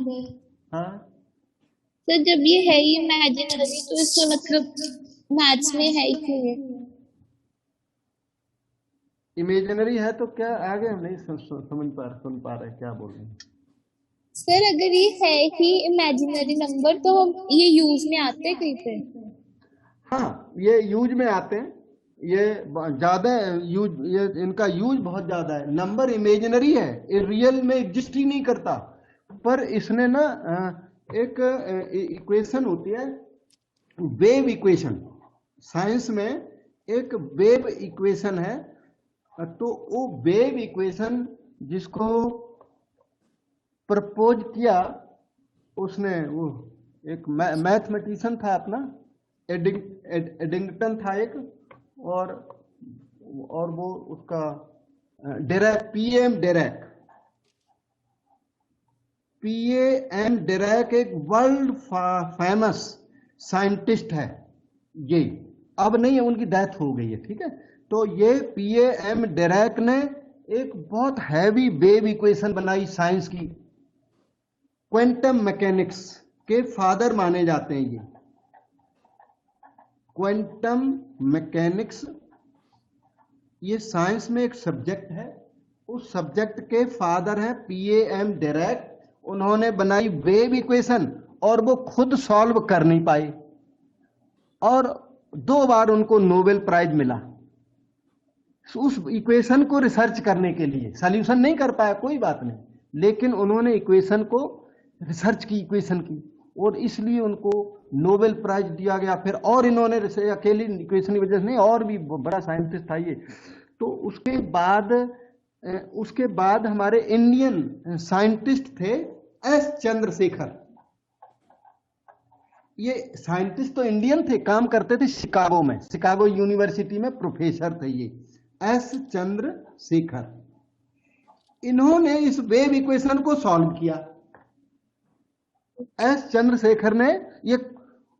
हाँ, तो जब ये है ही इमेजिनरी तो इसका मतलब मैथ्स में है ही क्यों ये? इमेजिनरी है तो क्या, आगे हम नहीं सुन पा रहे क्या बोल रहे हैं सर अगर ये है ही इमेजिनरी नंबर तो ये यूज में आते कहीं पे? हाँ, ये यूज में आते हैं, ये ज्यादा यूज, ये इनका यूज बहुत ज्यादा है। नंबर इमेजिनरी है, ये रियल में एग्जिस्ट ही नहीं करता, पर इसने ना एक इक्वेशन होती है वेव इक्वेशन, साइंस में एक वेव इक्वेशन है। तो वो वेव इक्वेशन जिसको प्रपोज किया उसने, वो एक मैथमेटिशियन था अपना, एडिंगटन था एक, और वो उसका डिरैक, पीएम डिरैक एक वर्ल्ड फेमस साइंटिस्ट है। ये अब नहीं है, उनकी डेथ हो गई है, ठीक है। तो ये पीएम डिरैक ने एक बहुत हैवी वेव इक्वेशन बनाई साइंस की, क्वांटम मैकेनिक्स के फादर माने जाते हैं ये। क्वांटम मैकेनिक्स ये साइंस में एक सब्जेक्ट है, उस सब्जेक्ट के फादर हैं पीएम डिरैक। उन्होंने बनाई वेव इक्वेशन और वो खुद सॉल्व कर नहीं पाए, और 2 बार उनको नोबेल प्राइज मिला उस इक्वेशन को रिसर्च करने के लिए। सॉल्यूशन नहीं कर पाया, कोई बात नहीं, लेकिन उन्होंने इक्वेशन को रिसर्च की, इक्वेशन की, और इसलिए उनको नोबेल प्राइज दिया गया। फिर और इन्होंने अकेली इक्वेशन की वजह से नहीं, और भी बड़ा साइंटिस्ट था ये। तो उसके बाद हमारे इंडियन साइंटिस्ट थे एस चंद्रशेखर। ये साइंटिस्ट तो इंडियन थे, काम करते थे शिकागो में, शिकागो यूनिवर्सिटी में प्रोफेसर थे ये एस चंद्रशेखर। इन्होंने इस वेव इक्वेशन को सॉल्व किया। एस चंद्रशेखर ने ये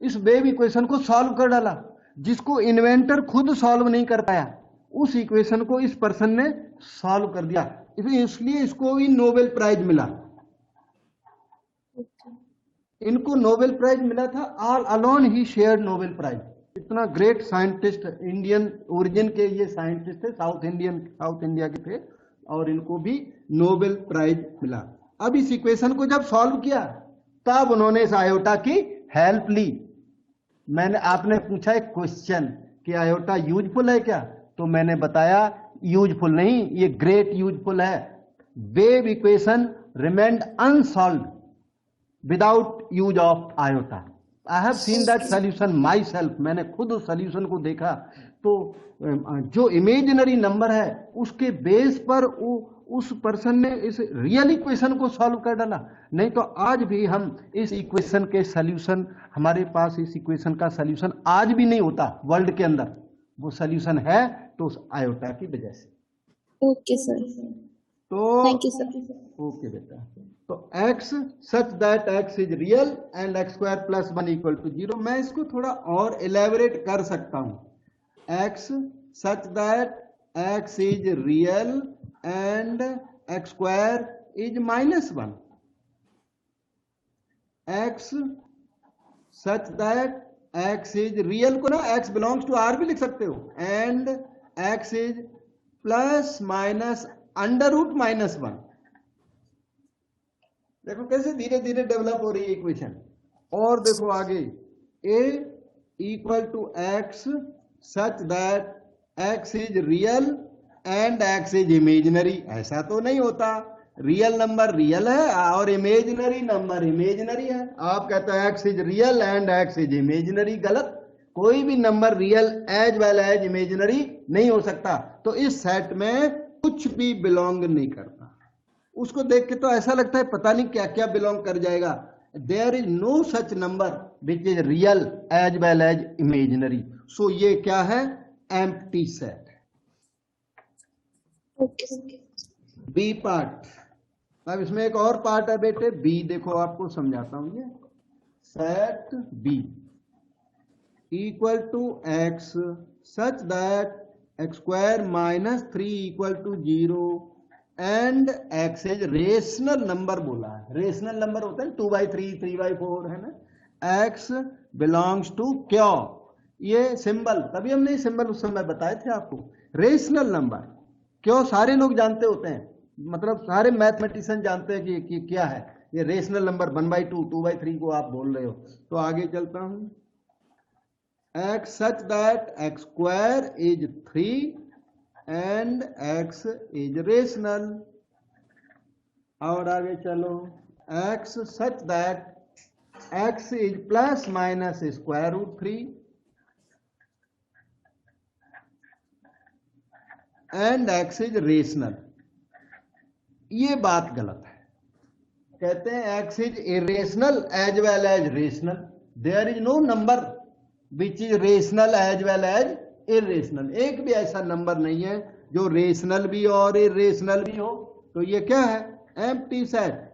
इस वेव इक्वेशन को सॉल्व कर डाला, जिसको इन्वेंटर खुद सॉल्व नहीं कर पाया, उस इक्वेशन को इस पर्सन ने सॉल्व कर दिया, इसलिए इसको भी नोबेल प्राइज मिला। इनको नोबेल प्राइज मिला था, ऑल अलोन ही शेयर्ड नोबेल प्राइज। इतना ग्रेट साइंटिस्ट, इंडियन ओरिजिन के ये साइंटिस्ट थे, साउथ इंडिया के थे, और इनको भी नोबेल प्राइज मिला। अब इस इक्वेशन को जब सॉल्व किया तब उन्होंने इस आयोटा की हेल्प ली। आपने पूछा एक क्वेश्चन कि आयोटा यूजफुल है क्या, तो मैंने बताया यूजफुल नहीं, ये ग्रेट यूजफुल है। Wave equation remained unsolved without use of iota. I have seen that solution my self, मैंने खुद उस सोल्यूशन को देखा। तो जो इमेजिनरी नंबर है उसके बेस पर उस पर्सन ने इस रियल इक्वेशन को सॉल्व कर डाला। नहीं तो आज भी हम इस इक्वेशन के सॉल्यूशन, हमारे पास इस इक्वेशन का सॉल्यूशन आज भी नहीं होता वर्ल्ड के अंदर। वो सॉल्यूशन है तो उस आयोटा की वजह से। Okay sir. तो थैंक यू सर। ओके बेटा, तो x such that x is real and x square plus 1 equal to 0। मैं इसको थोड़ा और एलेबरेट कर सकता हूं। x such that x is real and x square is -1। x such that x is real को ना x बिलोंग्स टू r भी लिख सकते हो, and x is plus minus under root -1। देखो कैसे धीरे धीरे डेवलप हो रही है इक्वेशन। और देखो आगे, a equal to x such that x is real and x is imaginary. ऐसा तो नहीं होता, रियल नंबर रियल है और इमेजिनरी नंबर इमेजिनरी है। आप कहते हैं x is real and x is imaginary, गलत। कोई भी number real as well as imaginary नहीं हो सकता। तो इस सेट में कुछ भी बिलोंग नहीं करता। उसको देख के तो ऐसा लगता है पता नहीं क्या क्या बिलोंग कर जाएगा। There is no such number which is real as well as imaginary. So ये क्या है? Empty set. Okay. B part. अब इसमें एक और पार्ट है बेटे, बी। देखो आपको समझाता हूं। ये set B equal to x such that x square -3 equal to 0 and x is rational number बोला है। रेशनल नंबर होते हैं 2/3, 3/4, है ना। एक्स बिलोंग्स टू क्यों, ये सिंबल तभी हमने ये सिंबल उस समय बताए थे आपको। रेशनल नंबर क्यों सारे लोग जानते होते हैं, मतलब सारे मैथमेटिशियन जानते हैं कि क्या है ये रेशनल नंबर। 1/2, 2/3 को आप बोल रहे हो। तो आगे चलता हूं। x such that x square is 3 and x is rational। और आगे चलो, x such that x is plus minus square root 3 and x is rational। ये बात गलत है। कहते हैं x is irrational as well as rational। there is no number which is rational as well as irrational. एक भी ऐसा number नहीं है जो रेशनल भी और इरेशनल भी हो। तो ये क्या है? Empty set.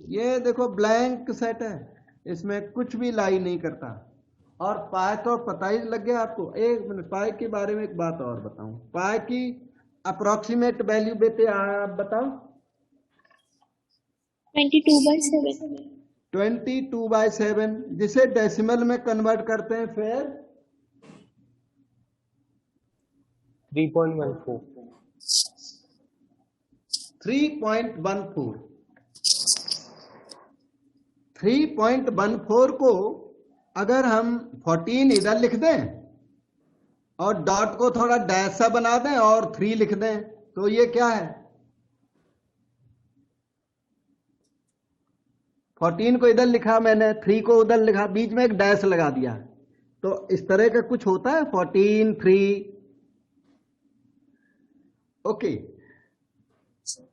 ये देखो ब्लैंक सेट है, इसमें कुछ भी लाई नहीं करता। और पाई तो पता ही लग गया आपको। एक मिनट, पाई के बारे में एक बात और बताऊं। पाई की अप्रोक्सीमेट वैल्यू बेटे आप बताओ। 22/7। 22/7, जिसे डेसिमल में कन्वर्ट करते हैं फिर 3.14। 3.14। 3.14 को अगर हम 14 इधर लिख दें और डॉट को थोड़ा डैश सा बना दें और 3 लिख दें, तो ये क्या है? 14 को इधर लिखा मैंने, 3 को उधर लिखा, बीच में एक डैश लगा दिया। तो इस तरह का कुछ होता है 14, 3। ओके,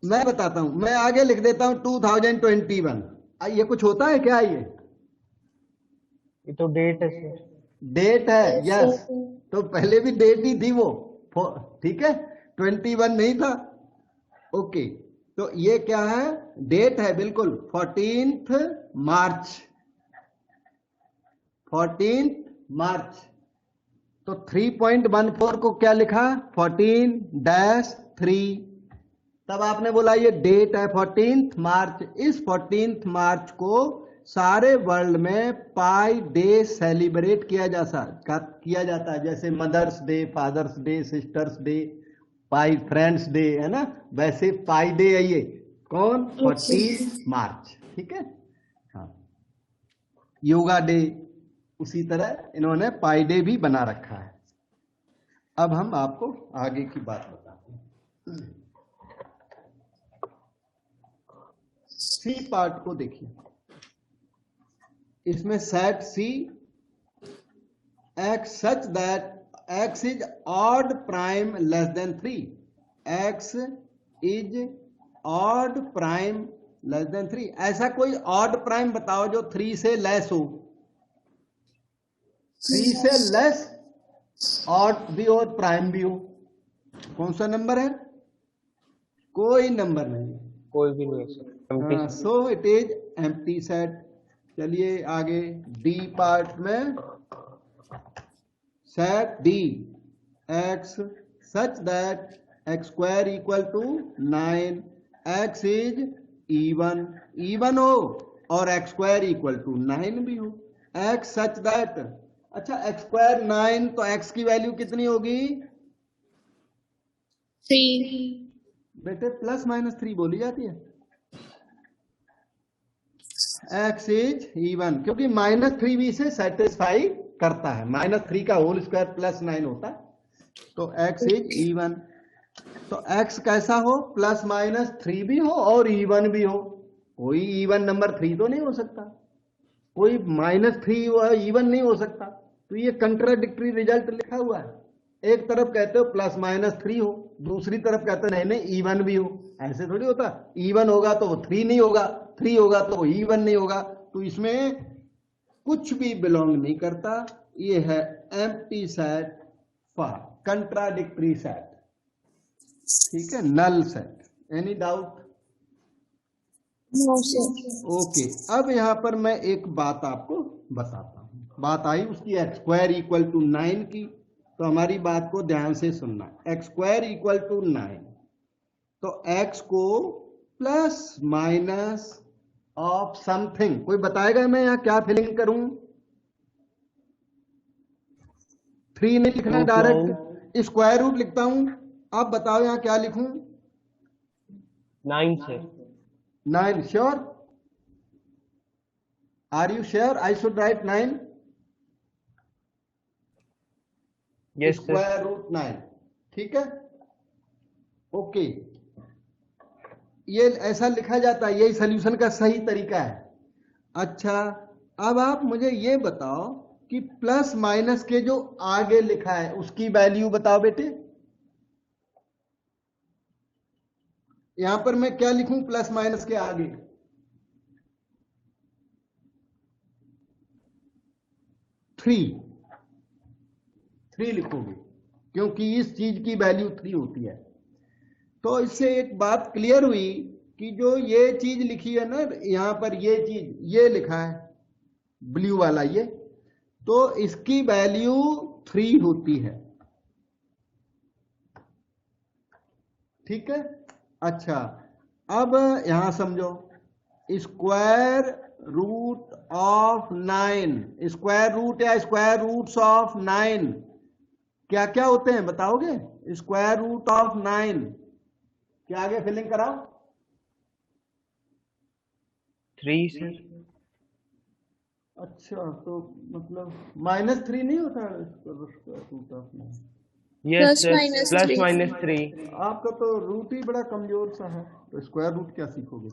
मैं बताता हूं। मैं आगे लिख देता हूं 2021। ये कुछ होता है क्या? ये तो डेट है सर। डेट है, यस। तो पहले भी डेट ही थी वो, ठीक है, 21 नहीं था। ओके, तो ये क्या है? डेट है बिल्कुल, 14 मार्च। 14 मार्च। तो 3.14 को क्या लिखा? 14-3। तब आपने बोला ये डेट है 14 मार्च। इस 14 मार्च को सारे वर्ल्ड में पाई डे सेलिब्रेट किया जाता है। जैसे mother's day, father's day, sister's day, पाई फ्रेंड्स डे, है ना। वैसे पाई डे है ये। कौन? 14 मार्च, ठीक है। हाँ, योगा डे, उसी तरह इन्होंने पाई डे भी बना रखा है। अब हम आपको आगे की बात बताते हैं। सी पार्ट को देखिए। इसमें set C x such that x is odd prime less than 3। X is odd prime less than 3। ऐसा कोई ऑड प्राइम बताओ जो 3 से लेस हो। 3 से लेस ऑड भी हो, प्राइम भी हो। कौन सा नंबर है? कोई नंबर नहीं है। कोई भी नहीं है सर, empty set। So it is empty set. चलिए आगे डी पार्ट में, set D x such that x square equal to 9, x is even हो और एक्स स्क्वायर इक्वल टू 9 भी हो। एक्स सच दैट, अच्छा एक्स स्क्वायर 9 तो एक्स की वैल्यू कितनी होगी 3। बेटे? प्लस माइनस 3 बोली जाती है। एक्स इज इवन, क्योंकि -3 भी इसे सेटिस्फाई करता है। -3 का होल स्क्वायर प्लस 9 होता है, तो एक्स इज इवन। तो एक्स कैसा हो, +-3 भी हो और इवन भी हो। कोई इवन नंबर 3 तो नहीं हो सकता, कोई -3 इवन नहीं हो सकता। तो ये कंट्राडिक्टरी रिजल्ट लिखा हुआ है। एक तरफ कहते हो +-3 हो, दूसरी तरफ कहते हो नहीं नहीं इवन भी हो। ऐसे थोड़ी होता, इवन होगा तो वो 3 नहीं होगा, 3 होगा तो वो इवन नहीं होगा। तो इसमें कुछ भी बिलोंग नहीं करता। ये है empty set for contradictory set, ठीक है, null set. Any doubt? No sir. Okay, अब यहां पर मैं एक बात आपको बताता हूं। बात आई उसकी एक्स स्क्वायर इक्वल टू 9 की, तो हमारी बात को ध्यान से सुनना। एक्स स्क्वायर इक्वल टू 9, तो एक्स को प्लस माइनस ऑफ समथिंग, कोई बताएगा मैं यहाँ क्या फिलिंग करूं? 3 नहीं लिखना, डायरेक्ट स्क्वायर रूट लिखता हूं। आप बताओ यहाँ क्या लिखूं? 9 से। 9 sure? Are you sure I should write 9? Yes sir. Square root 9, ठीक है, ओके। ये ऐसा लिखा जाता है, यही सॉल्यूशन का सही तरीका है। अच्छा, अब आप मुझे ये बताओ कि प्लस माइनस के जो आगे लिखा है उसकी वैल्यू बताओ बेटे। यहां पर मैं क्या लिखूं प्लस माइनस के आगे? 3 लिखोगे, क्योंकि इस चीज की वैल्यू 3 होती है। तो इससे एक बात क्लियर हुई कि जो ये चीज लिखी है ना यहां पर, ये चीज ये लिखा है ब्लू वाला ये, तो इसकी वैल्यू 3 होती है, ठीक है। अच्छा, अब यहां समझो, square root of 9, square root या स्क्वायर रूट्स ऑफ 9 क्या क्या होते हैं बताओगे? स्क्वायर रूट ऑफ 9 क्या आगे फिलिंग कराओ? 3 सर। अच्छा, तो मतलब -3 नहीं होता square root of 9? Yes sir, +-3। +-3। आपका तो रूट ही बड़ा कमजोर सा है, तो स्क्वायर रूट क्या सीखोगे?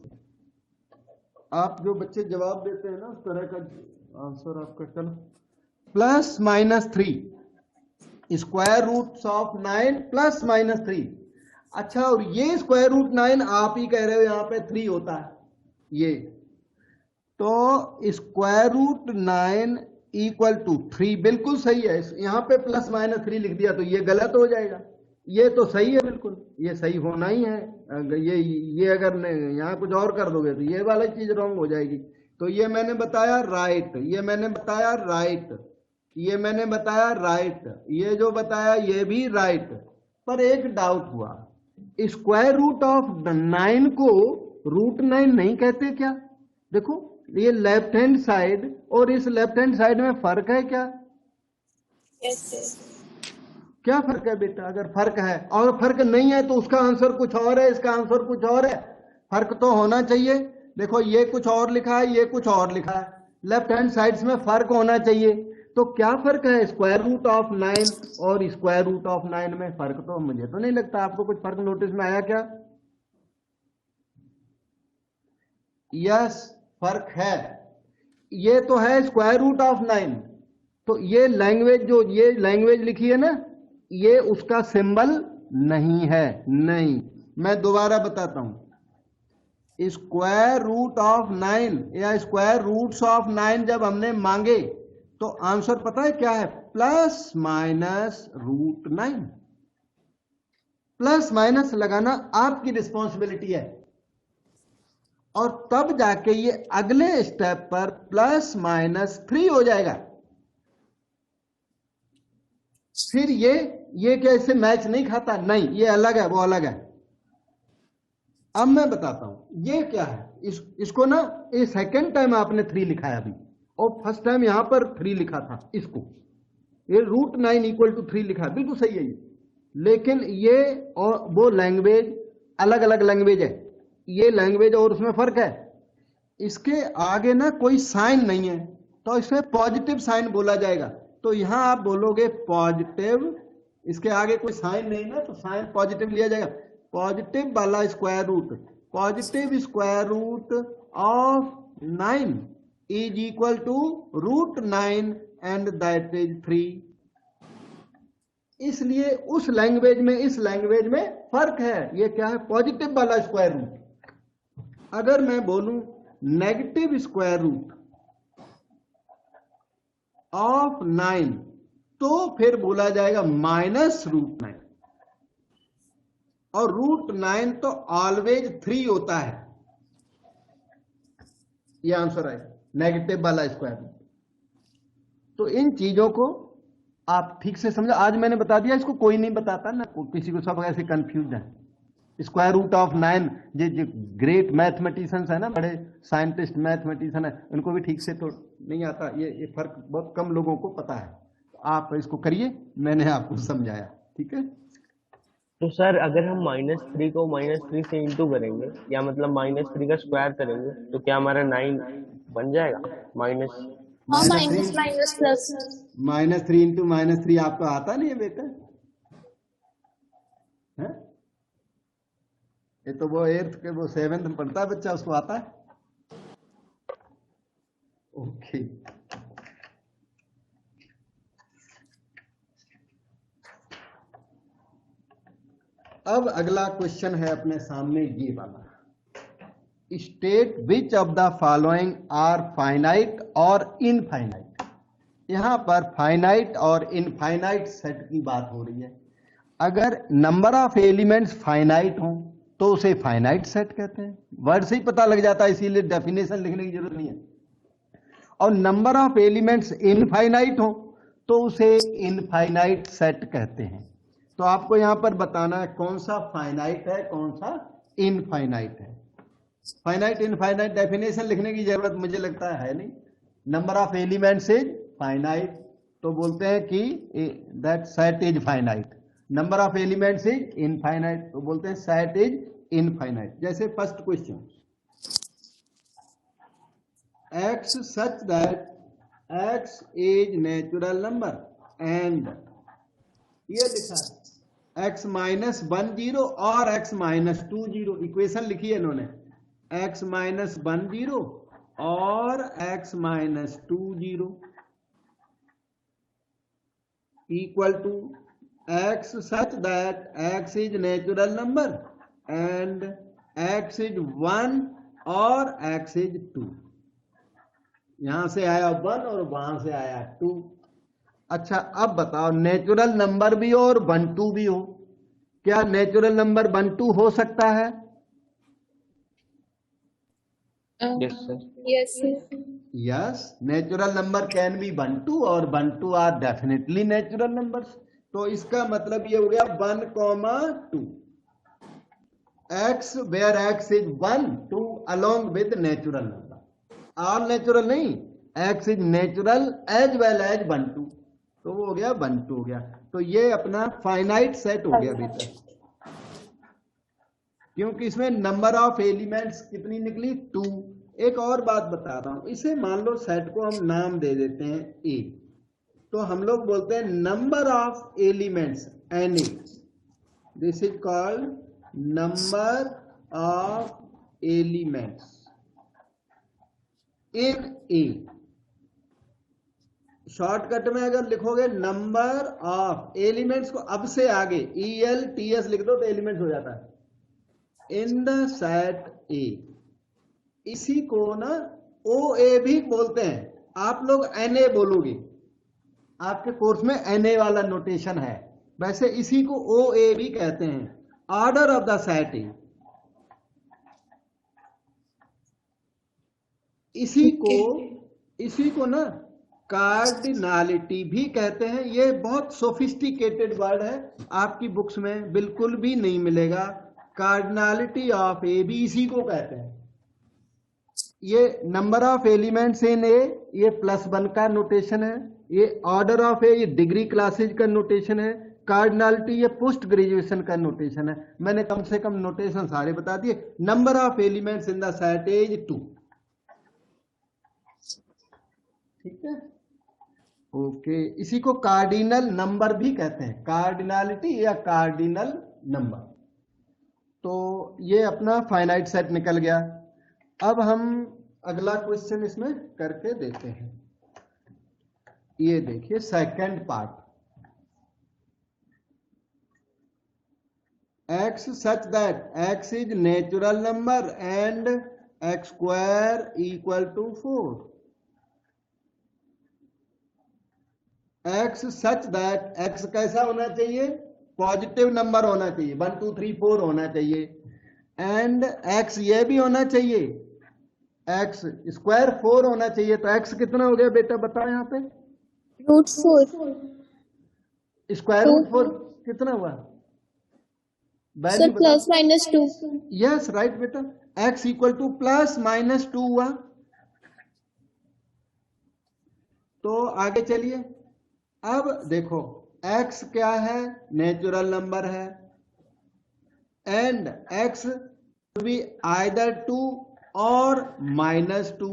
आप जो बच्चे जवाब देते हैं ना उस तरह का आंसर आपका। चलो, +-3 स्क्वायर रूट ऑफ 9 +-3। अच्छा, और ये स्क्वायर रूट 9 आप ही कह रहे हो यहाँ पे 3 होता है ये, तो स्क्वायर रूट 9 इक्वल टू 3 बिल्कुल सही है। यहाँ पे +-3 लिख दिया तो ये गलत हो जाएगा, ये तो सही है बिल्कुल, ये सही होना ही है। ये अगर यहाँ कुछ और कर दोगे तो ये वाला चीज रॉन्ग हो जाएगी। तो ये मैंने बताया राइट, ये मैंने बताया राइट, ये मैंने बताया राइट, ये जो बताया ये भी राइट। पर एक डाउट हुआ, स्क्वायर रूट ऑफ 9 को रूट 9 नहीं कहते क्या? देखो, ये लेफ्ट हैंड साइड और इस लेफ्ट हैंड साइड में फर्क है क्या? क्या फर्क है बेटा? अगर फर्क है, और फर्क नहीं है तो उसका आंसर कुछ और है, इसका आंसर कुछ और है। फर्क तो होना चाहिए। देखो, ये कुछ और लिखा है, ये कुछ और लिखा है, लेफ्ट हैंड साइड्स में फर्क होना चाहिए। तो क्या फर्क है स्क्वायर रूट ऑफ 9 और स्क्वायर रूट ऑफ 9 में? फर्क तो मुझे तो नहीं लगता। आपको कुछ फर्क नोटिस में आया क्या? यस, फर्क है। ये तो है स्क्वायर रूट ऑफ 9, तो ये लैंग्वेज जो ये लैंग्वेज लिखी है ना, ये उसका सिंबल नहीं है। नहीं, मैं दोबारा बताता हूं। स्क्वायर रूट ऑफ 9 या स्क्वायर रूट्स ऑफ 9 जब हमने मांगे तो आंसर पता है क्या है? +-√9। प्लस माइनस लगाना आपकी रिस्पॉन्सिबिलिटी है, और तब जाके ये अगले स्टेप पर प्लस माइनस 3 हो जाएगा। फिर ये क्या इससे मैच नहीं खाता? नहीं, ये अलग है, वो अलग है। अब मैं बताता हूं ये क्या है। इसको ना, ये सेकेंड टाइम आपने 3 लिखा है अभी, और फर्स्ट टाइम यहां पर 3 लिखा था। इसको ये √9 इक्वल टू 3 लिखा है, बिल्कुल सही है ये। लेकिन ये और वो लैंग्वेज अलग अलग लैंग्वेज है, ये लैंग्वेज और उसमें फर्क है। इसके आगे ना कोई साइन नहीं है, तो इसमें पॉजिटिव साइन बोला जाएगा। तो यहां आप बोलोगे पॉजिटिव, इसके आगे कोई साइन नहीं ना, तो साइन पॉजिटिव लिया जाएगा। पॉजिटिव वाला square root, positive square root of 9 is equal to √9 and that is 3। इसलिए उस लैंग्वेज में इस लैंग्वेज में फर्क है। ये क्या है? पॉजिटिव वाला स्क्वायर रूट। अगर मैं बोलूं नेगेटिव स्क्वायर रूट ऑफ 9, तो फिर बोला जाएगा -√9, और √9 तो ऑलवेज 3 होता है। ये आंसर है नेगेटिव वाला स्क्वायर रूट। तो इन चीजों को आप ठीक से समझो। आज मैंने बता दिया, इसको कोई नहीं बताता ना, किसी को, सब ऐसे कंफ्यूज है। स्क्वायर रूट ऑफ 9, जो ग्रेट मैथमेटिशियंस है ना, बड़े साइंटिस्ट मैथमेटिशियन है, उनको भी ठीक से तो नहीं आता। ये फर्क बहुत कम लोगों को पता है। आप इसको करिए, मैंने आपको समझाया, ठीक है। तो सर अगर हम -3 को -3 से इंटू करेंगे, या मतलब -3 का स्क्वायर करेंगे, तो क्या हमारा 9 बन जाएगा? माइनस हाँ, -3 माइनस प्लस। -3 इंटू -3 आपको आता नहीं है बेटा? है? ये तो वो 8th के, वो 7th में पढ़ता है बच्चा, उसको आता है। ओके, अब अगला क्वेश्चन है अपने सामने ये वाला। State which of the following are finite और इनफाइनाइट। यहां पर फाइनाइट और इनफाइनाइट सेट की बात हो रही है। अगर नंबर ऑफ एलिमेंट्स फाइनाइट हो तो उसे फाइनाइट सेट कहते हैं, वर्ड से ही पता लग जाता है, इसीलिए डेफिनेशन लिखने की जरूरत नहीं है। और नंबर ऑफ एलिमेंट्स इनफाइनाइट हो तो उसे इनफाइनाइट सेट कहते हैं। तो आपको यहां पर बताना है कौन सा फाइनाइट है, कौन सा इनफाइनाइट है। फाइनाइट इनफाइनाइट डेफिनेशन लिखने की जरूरत मुझे लगता है नहीं। Number of elements is finite, तो बोलते हैं कि that set is finite. Number of elements is infinite, तो बोलते हैं सेट इज इनफाइनाइट। जैसे first question, x such that x is natural number and ये लिखा है x -10 और x -20। इक्वेशन लिखी है इन्होंने, x -10 और x -20 equal to x such that x is natural number and x is 1 और x is 2। यहां से आया 1 और वहां से आया 2। अच्छा, अब बताओ नेचुरल नंबर भी हो और 1 2 भी हो, क्या नेचुरल नंबर 1 2 हो सकता है? Yes sir. Yes yes, natural number can be 1 2 और 1 2 आर डेफिनेटली नेचुरल नंबर्स। तो इसका मतलब ये हो गया 1, 2 x where x is 1 2 along with natural number. All natural नहीं, x is natural as well as 1 2, तो वो हो गया 1 2 हो गया। तो ये अपना फाइनाइट सेट हो गया बेटा, क्योंकि इसमें नंबर ऑफ एलिमेंट्स कितनी निकली? 2। एक और बात बता रहा हूं, इसे मान लो सेट को हम नाम दे देते हैं ए, तो हम लोग बोलते हैं number of elements n A. This is called number of elements in A. Shortcut में अगर लिखोगे नंबर ऑफ एलिमेंट्स को अब से आगे ELTS लिख दो तो एलिमेंट्स हो जाता है इन द सेट ए। इसी को ना OA भी बोलते हैं, आप लोग NA बोलोगे, आपके कोर्स में NA वाला नोटेशन है, वैसे इसी को OA भी कहते हैं। Order of the set is, इसी को ना कार्डिनलिटी भी कहते हैं। ये बहुत सोफिस्टिकेटेड वर्ड है, आपकी बुक्स में बिल्कुल भी नहीं मिलेगा। कार्डिनलिटी ऑफ ए भी इसी को कहते हैं। ये number of elements in A, ये +1 का नोटेशन है। ये ऑर्डर ऑफ ए, ये डिग्री क्लासेज का नोटेशन है। कार्डिनलिटी ये पोस्ट ग्रेजुएशन का नोटेशन है। मैंने कम से कम नोटेशन सारे बता दिए। Number of elements in the set is 2। ठीक है, ओके। इसी को कार्डिनल नंबर भी कहते हैं, कार्डिनलिटी या कार्डिनल नंबर। तो ये अपना फाइनाइट सेट निकल गया। अब हम अगला क्वेश्चन इसमें करके देते हैं। ये देखिए second part, x such that x is natural number and x square equal to 4। x such that x कैसा होना चाहिए, पॉजिटिव नंबर होना चाहिए, 1 2 3 4 होना चाहिए। एंड x ये भी होना चाहिए, x स्क्वायर 4 होना चाहिए। तो x कितना हो गया बेटा, बताओ यहाँ पे। √4 स्क्वायर रूट 4 कितना हुआ, सर +-2। यस राइट बेटा, x इक्वल टू +-2 हुआ। तो आगे चलिए, अब देखो x क्या है, नेचुरल नंबर है, एंड x बी आइदर 2 और -2।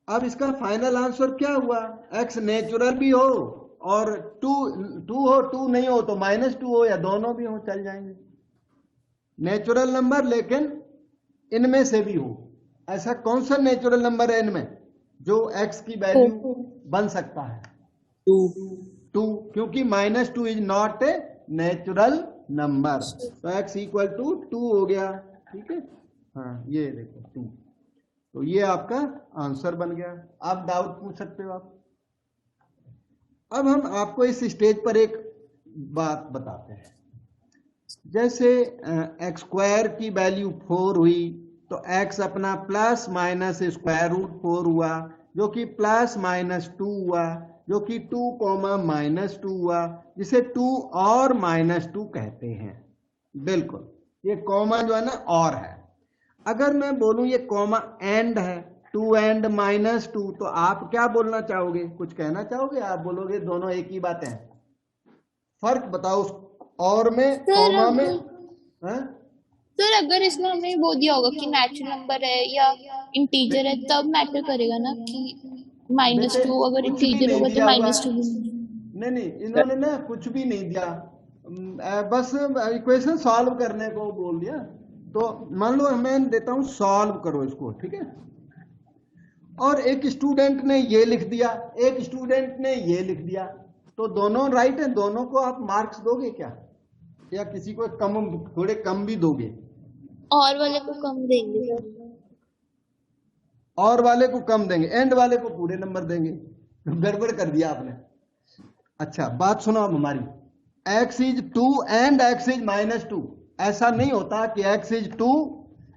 अब इसका फाइनल आंसर क्या हुआ, x नेचुरल भी हो और 2 हो, 2 नहीं हो तो -2 हो, या दोनों भी हो चल जाएंगे। नेचुरल नंबर लेकिन इनमें से भी हो। ऐसा कौन सा नेचुरल नंबर है इनमें जो x की वैल्यू बन सकता है, 2, क्योंकि -2 is not a natural number. तो x इक्वल टू 2 हो गया। ठीक है, हाँ ये देखो 2। तो ये आपका आंसर बन गया। आप डाउट पूछ सकते हो आप। अब हम आपको इस स्टेज पर एक बात बताते हैं। जैसे x² की वैल्यू 4 हुई तो x अपना ±√4 हुआ, जो कि +-2 हुआ, जो कि 2, -2 हुआ, जिसे 2 और -2 कहते हैं। बिल्कुल, ये कॉमा जो है ना और है। अगर मैं बोलूं ये कॉमा एंड है, 2 एंड -2, तो आप क्या बोलना चाहोगे, कुछ कहना चाहोगे? आप बोलोगे दोनों एक ही बात है। फर्क बताओ उस और में, कॉमा में। सर अगर इसमें हमें वो दिया होगा कि नेचुरल नंबर है या इंटीजर है, तब मैटर करेगा ना कि -2 अगर इंटीजर होगा तो -2। नहीं, इन्होंने ना कुछ भी नहीं दिया, बस इक्वेशन सॉल्व करने को बोल दिया। तो मान लो मैं देता हूं सॉल्व करो इसको, ठीक है। और एक स्टूडेंट ने ये लिख दिया, एक स्टूडेंट ने ये लिख दिया, तो दोनों राइट है, दोनों को आप मार्क्स दोगे क्या, या किसी को कम, थोड़े कम भी दोगे? और वाले को कम देंगे सर। और वाले को कम देंगे, एंड वाले को पूरे नंबर देंगे। गड़बड़ कर दिया आपने। अच्छा बात सुनो अब हमारी, x is 2 and x is -2। ऐसा नहीं होता कि x is 2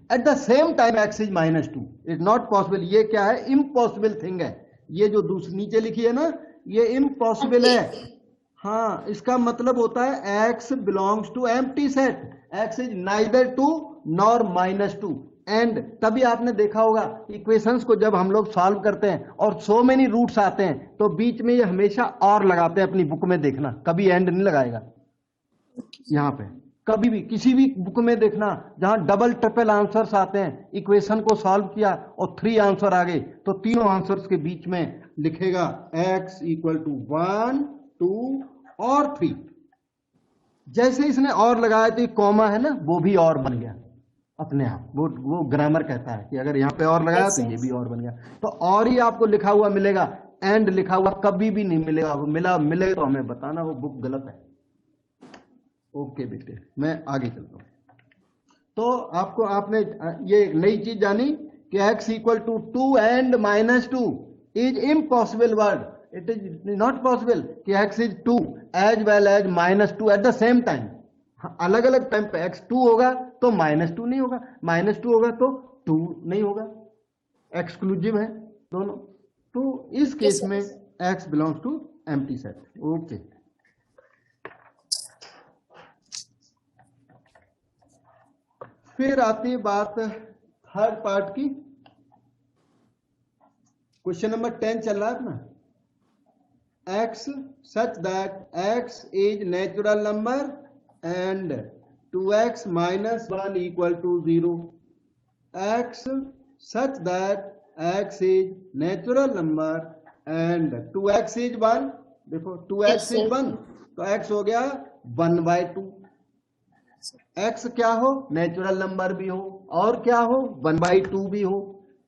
at the same time x is -2, it not possible. ये क्या है, इम्पॉसिबल थिंग है। ये जो दूसरी नीचे लिखी है ना, ये इम्पॉसिबल है। हाँ, इसका मतलब होता है x belongs to empty set, x is neither 2 nor -2। And तभी आपने देखा होगा इक्वेशंस को जब हम लोग सॉल्व करते हैं और सो मेनी रूट्स आते हैं, तो बीच में ये हमेशा और लगाते हैं। अपनी बुक में देखना, कभी एंड नहीं लगाएगा यहाँ पे, कभी भी किसी भी बुक में देखना जहां डबल ट्रिपल आंसर्स आते हैं, इक्वेशन को सॉल्व किया और 3 आंसर आ गए, तो तीनों आंसर्स के बीच में लिखेगा x इक्वल टू 1 2 और 3। जैसे इसने और लगाया तो कॉमा है ना, वो भी और बन गया अपने आप। वो ग्रामर कहता है कि अगर यहाँ पे और लगाया तो ये भी और बन गया। तो और ही आपको लिखा हुआ मिलेगा, एंड लिखा हुआ कभी भी नहीं मिलेगा। वो मिले तो हमें बताना, वो बुक गलत है। ओके बेटे, मैं आगे चलता हूँ। तो आपने ये एक नई चीज जानी कि x equal to 2 and -2 is impossible word, it is not possible कि x is 2 as well as -2 at the same time. अलग अलग टाइम पे x2 होगा तो -2 नहीं होगा, -2 होगा तो 2 नहीं होगा, एक्सक्लूसिव है दोनों। तो इस केस में x belongs to empty set. Okay, फिर आती है बात थर्ड पार्ट की। क्वेश्चन नंबर 10 चल रहा है अपना। x such that x is natural number and 2x minus 1 equal to 0। x such that x is natural number and 2x is 1। देखो 2x is 1 तो x हो गया 1/2। x क्या हो, नेचुरल नंबर भी हो और क्या हो 1/2 भी हो।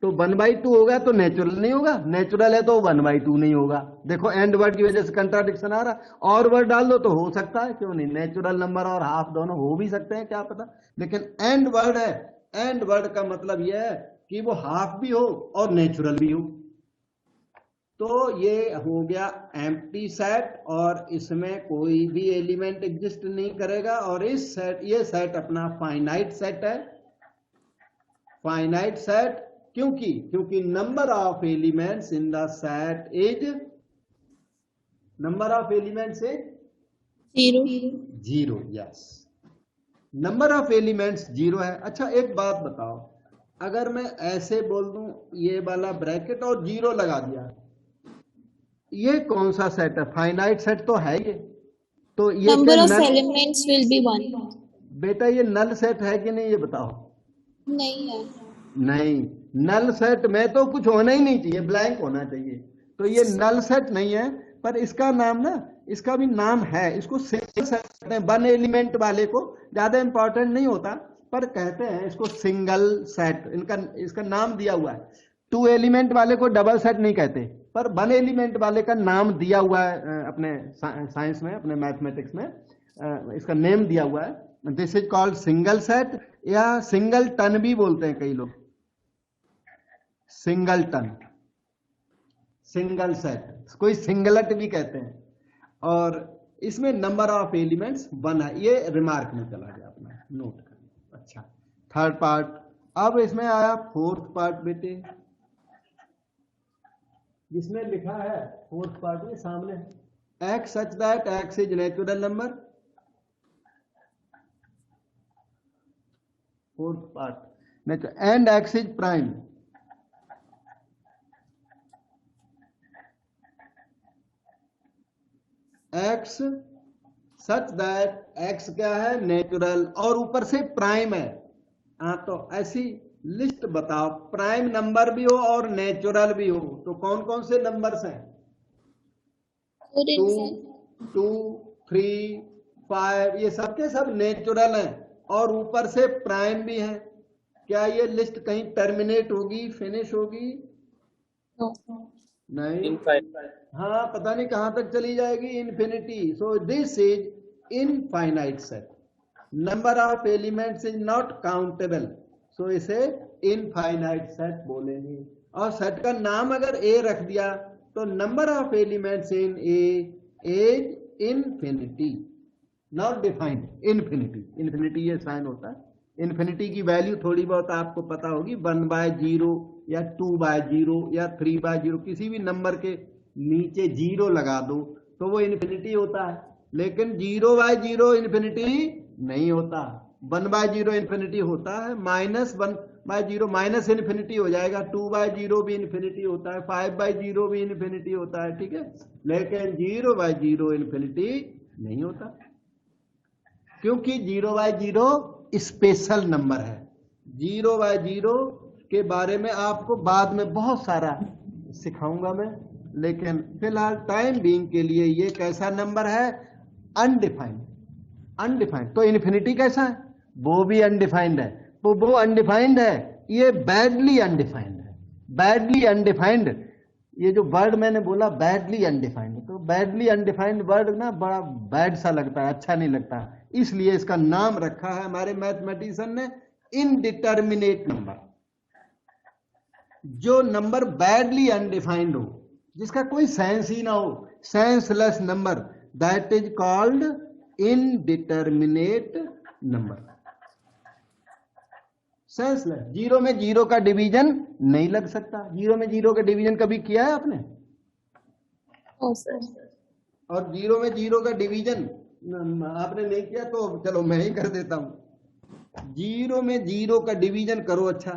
तो 1/2 होगा तो नेचुरल नहीं होगा, नेचुरल है तो 1/2 नहीं होगा। देखो एंड वर्ड की वजह से कंट्राडिक्शन आ रहा, और वर्ड डाल दो तो हो सकता है, क्यों नहीं, नेचुरल नंबर और हाफ दोनों हो भी सकते हैं, क्या पता। लेकिन एंड वर्ड है, एंड वर्ड का मतलब यह है कि वो हाफ भी हो और नेचुरल भी हो। तो ये हो गया एम्प्टी सेट और इसमें कोई भी एलिमेंट एग्जिस्ट नहीं करेगा। और इस सेट, ये सेट अपना फाइनाइट सेट है। फाइनाइट सेट क्योंकि number of elements in the set is, number of elements is 0। Yes, number of elements 0 है। अच्छा एक बात बताओ, अगर मैं ऐसे बोल दूं ये वाला ब्रैकेट और 0 लगा दिया, ये कौन सा सेट है? फाइनाइट सेट तो है ये। तो ये number of elements will be 1। बेटा ये नल सेट है कि नहीं, ये बताओ। नहीं है। नहीं, नल सेट में तो कुछ होना ही नहीं चाहिए, ब्लैंक होना चाहिए। तो ये नल सेट नहीं है, पर इसका नाम ना, इसका भी नाम है, इसको सिंगल सेट कहते हैं। 1 एलिमेंट वाले को ज्यादा इंपॉर्टेंट नहीं होता, पर कहते हैं इसको सिंगल सेट, इसका नाम दिया हुआ है। 2 एलिमेंट वाले को डबल सेट नहीं कहते, पर 1 एलिमेंट वाले का नाम दिया हुआ है अपने साइंस में, अपने मैथमेटिक्स में इसका नेम दिया हुआ है। This is called single set, या सिंगल टन भी बोलते हैं कई लोग, सिंगल टन, सिंगल सेट, कोई सिंगलट भी कहते हैं। और इसमें नंबर ऑफ एलिमेंट्स 1 है। ये रिमार्क में चला गया अपना, नोट कर। अच्छा, थर्ड पार्ट। अब इसमें आया फोर्थ पार्ट बेटे, जिसमें लिखा है फोर्थ पार्ट में सामने, x such that x is natural number. Fourth part, and x is prime. x such that x क्या है, नेचुरल, और ऊपर से प्राइम है। हाँ, तो ऐसी लिस्ट बताओ, प्राइम नंबर भी हो और नेचुरल भी हो, तो कौन कौन से नंबर्स हैं? 2, 3, 5, ये सबके सब नेचुरल हैं और ऊपर से प्राइम भी है। क्या ये लिस्ट कहीं टर्मिनेट होगी, फिनिश होगी? नहीं। हाँ, पता नहीं कहां तक चली जाएगी, infinity. So this is infinite set. Number of elements is not countable, so इसे इनफाइनाइट सेट बोलेंगे। और सेट का नाम अगर ए रख दिया तो number of elements in A is infinity, not defined. Infinity ये साइन होता है। इन्फिनिटी की वैल्यू थोड़ी बहुत आपको पता होगी, 1/0 या 2/0 या 3/0, किसी भी नंबर के नीचे 0 लगा दो तो वो इन्फिनिटी होता है। लेकिन 0/0 इन्फिनिटी नहीं होता, 1/0 इन्फिनिटी होता है, -1/0 माइनस इन्फिनिटी हो जाएगा, 2/0 भी इन्फिनिटी होता है, 5/0 भी इन्फिनिटी होता है, ठीक है। लेकिन 0/0 इन्फिनिटी नहीं होता, क्योंकि 0/0 स्पेशल नंबर है। 0/0 के बारे में आपको बाद में बहुत सारा सिखाऊंगा मैं, लेकिन फिलहाल टाइम बीइंग के लिए ये कैसा नंबर है, अनडिफाइंड। तो इन्फिनिटी कैसा है, वो भी अनडिफाइंड है। तो वो अनडिफाइंड है, ये बैडली अनडिफाइंड है। बैडली अनडिफाइंड, ये जो वर्ड मैंने बोला बैडली अनडिफाइंड, तो बैडली अनडिफाइंड वर्ड ना बड़ा बैड सा लगता है, अच्छा नहीं लगता, इसलिए इसका नाम रखा है हमारे मैथमेटिशियन ने इनडिटर्मिनेट नंबर। जो नंबर बैडली अनडिफाइंड हो, जिसका कोई सेंस ही ना हो, senseless number, that is called indeterminate number. Senseless, zero में जीरो का डिवीजन नहीं लग सकता। जीरो में जीरो का डिवीजन कभी किया है आपने? ओ सर। और जीरो में जीरो का डिवीजन आपने नहीं किया तो चलो मैं ही कर देता हूं। जीरो में जीरो का डिवीजन करो, अच्छा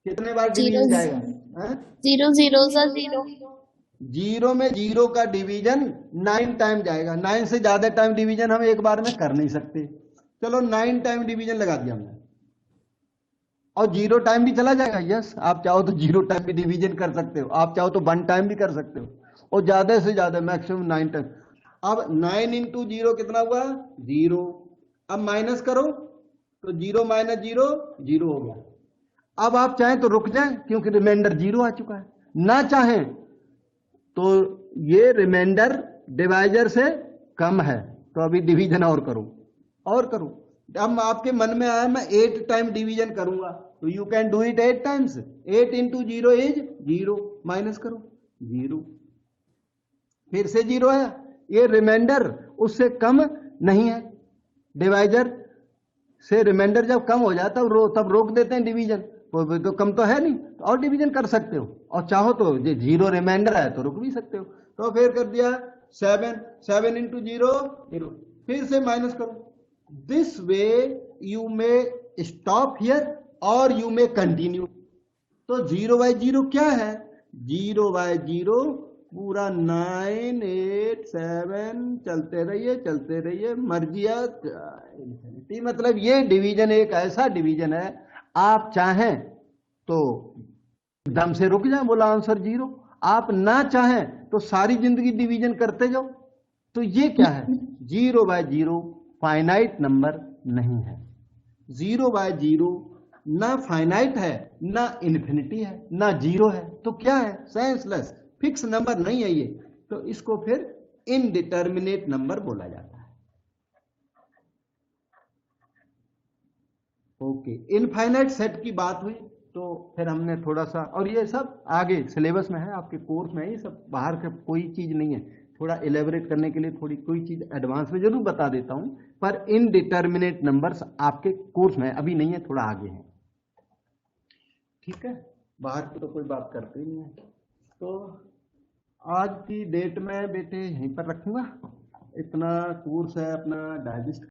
कितने बार जीरो डिवीजन जाएगा? हाँ? जीरो जीरो सा जीरो। जीरो में जीरो का डिवीजन 9 टाइम जाएगा। 9 से ज्यादा टाइम डिवीजन हम एक बार में कर नहीं सकते। चलो 9 टाइम डिवीजन लगा दिया हमने, और जीरो टाइम भी चला जाएगा। यस, आप चाहो तो जीरो टाइम भी डिवीजन कर सकते हो, आप चाहो तो 1 टाइम भी कर सकते हो, और ज्यादा से ज्यादा मैक्सिमम 9 टाइम। अब 9 इंटू जीरो कितना हुआ? जीरो। अब माइनस करो तो जीरो माइनस जीरो जीरो हो गया। अब आप चाहें तो रुक जाएं क्योंकि रिमाइंडर जीरो आ चुका है, ना चाहें तो ये रिमाइंडर डिवाइजर से कम है तो अभी डिवीजन और करो और करो। अब आपके मन में आया मैं 8 टाइम डिवीजन करूंगा, तो you can do it 8 times. 8 into zero is zero, minus करो जीरो, फिर से जीरो है। ये रिमाइंडर उससे कम नहीं है, डिवाइजर से रिमाइंडर जब कम हो जाता है तब रोक देते हैं डिवीजन, तो कम तो है नहीं, तो और डिवीजन कर सकते हो, और चाहो तो ये जीरो रिमाइंडर है तो रुक भी सकते हो। तो फिर कर दिया 7, 7 इंटू जीरो जीरो, फिर से माइनस करो। This way you may stop here और यू मे कंटिन्यू। तो जीरो बाय जीरो क्या है? जीरो बाय जीरो पूरा 9 8 7 चलते रहिए मर्जिया इंफिनिटी। मतलब ये डिवीजन एक ऐसा डिवीजन है, आप चाहें तो एकदम से रुक जाए, बोला आंसर जीरो। आप ना चाहें तो सारी जिंदगी डिवीजन करते जाओ। तो ये क्या है? Zero by zero finite number नहीं है। जीरो बाय जीरो ना फाइनाइट है, ना इन्फिनिटी है, ना जीरो है, तो क्या है? सेंसलेस, फिक्स नंबर नहीं है ये, तो इसको फिर इनडिटर्मिनेट नंबर बोला जाता है। ओके, इनफाइनाइट सेट की बात हुई तो फिर हमने थोड़ा सा, और ये सब आगे सिलेबस में है, आपके कोर्स में है, ये सब बाहर का कोई चीज नहीं है। थोड़ा इलेबोरेट करने के लिए थोड़ी कोई चीज एडवांस में जरूर बता देता हूं, पर इनडिटर्मिनेट नंबर्स आपके कोर्स में अभी नहीं है, थोड़ा आगे है। ठीक है, बाहर की तो कोई बात करते ही नहीं है। तो आज की डेट में बेटे यहीं पर रखूंगा, इतना कोर्स है अपना डाइजेस्ट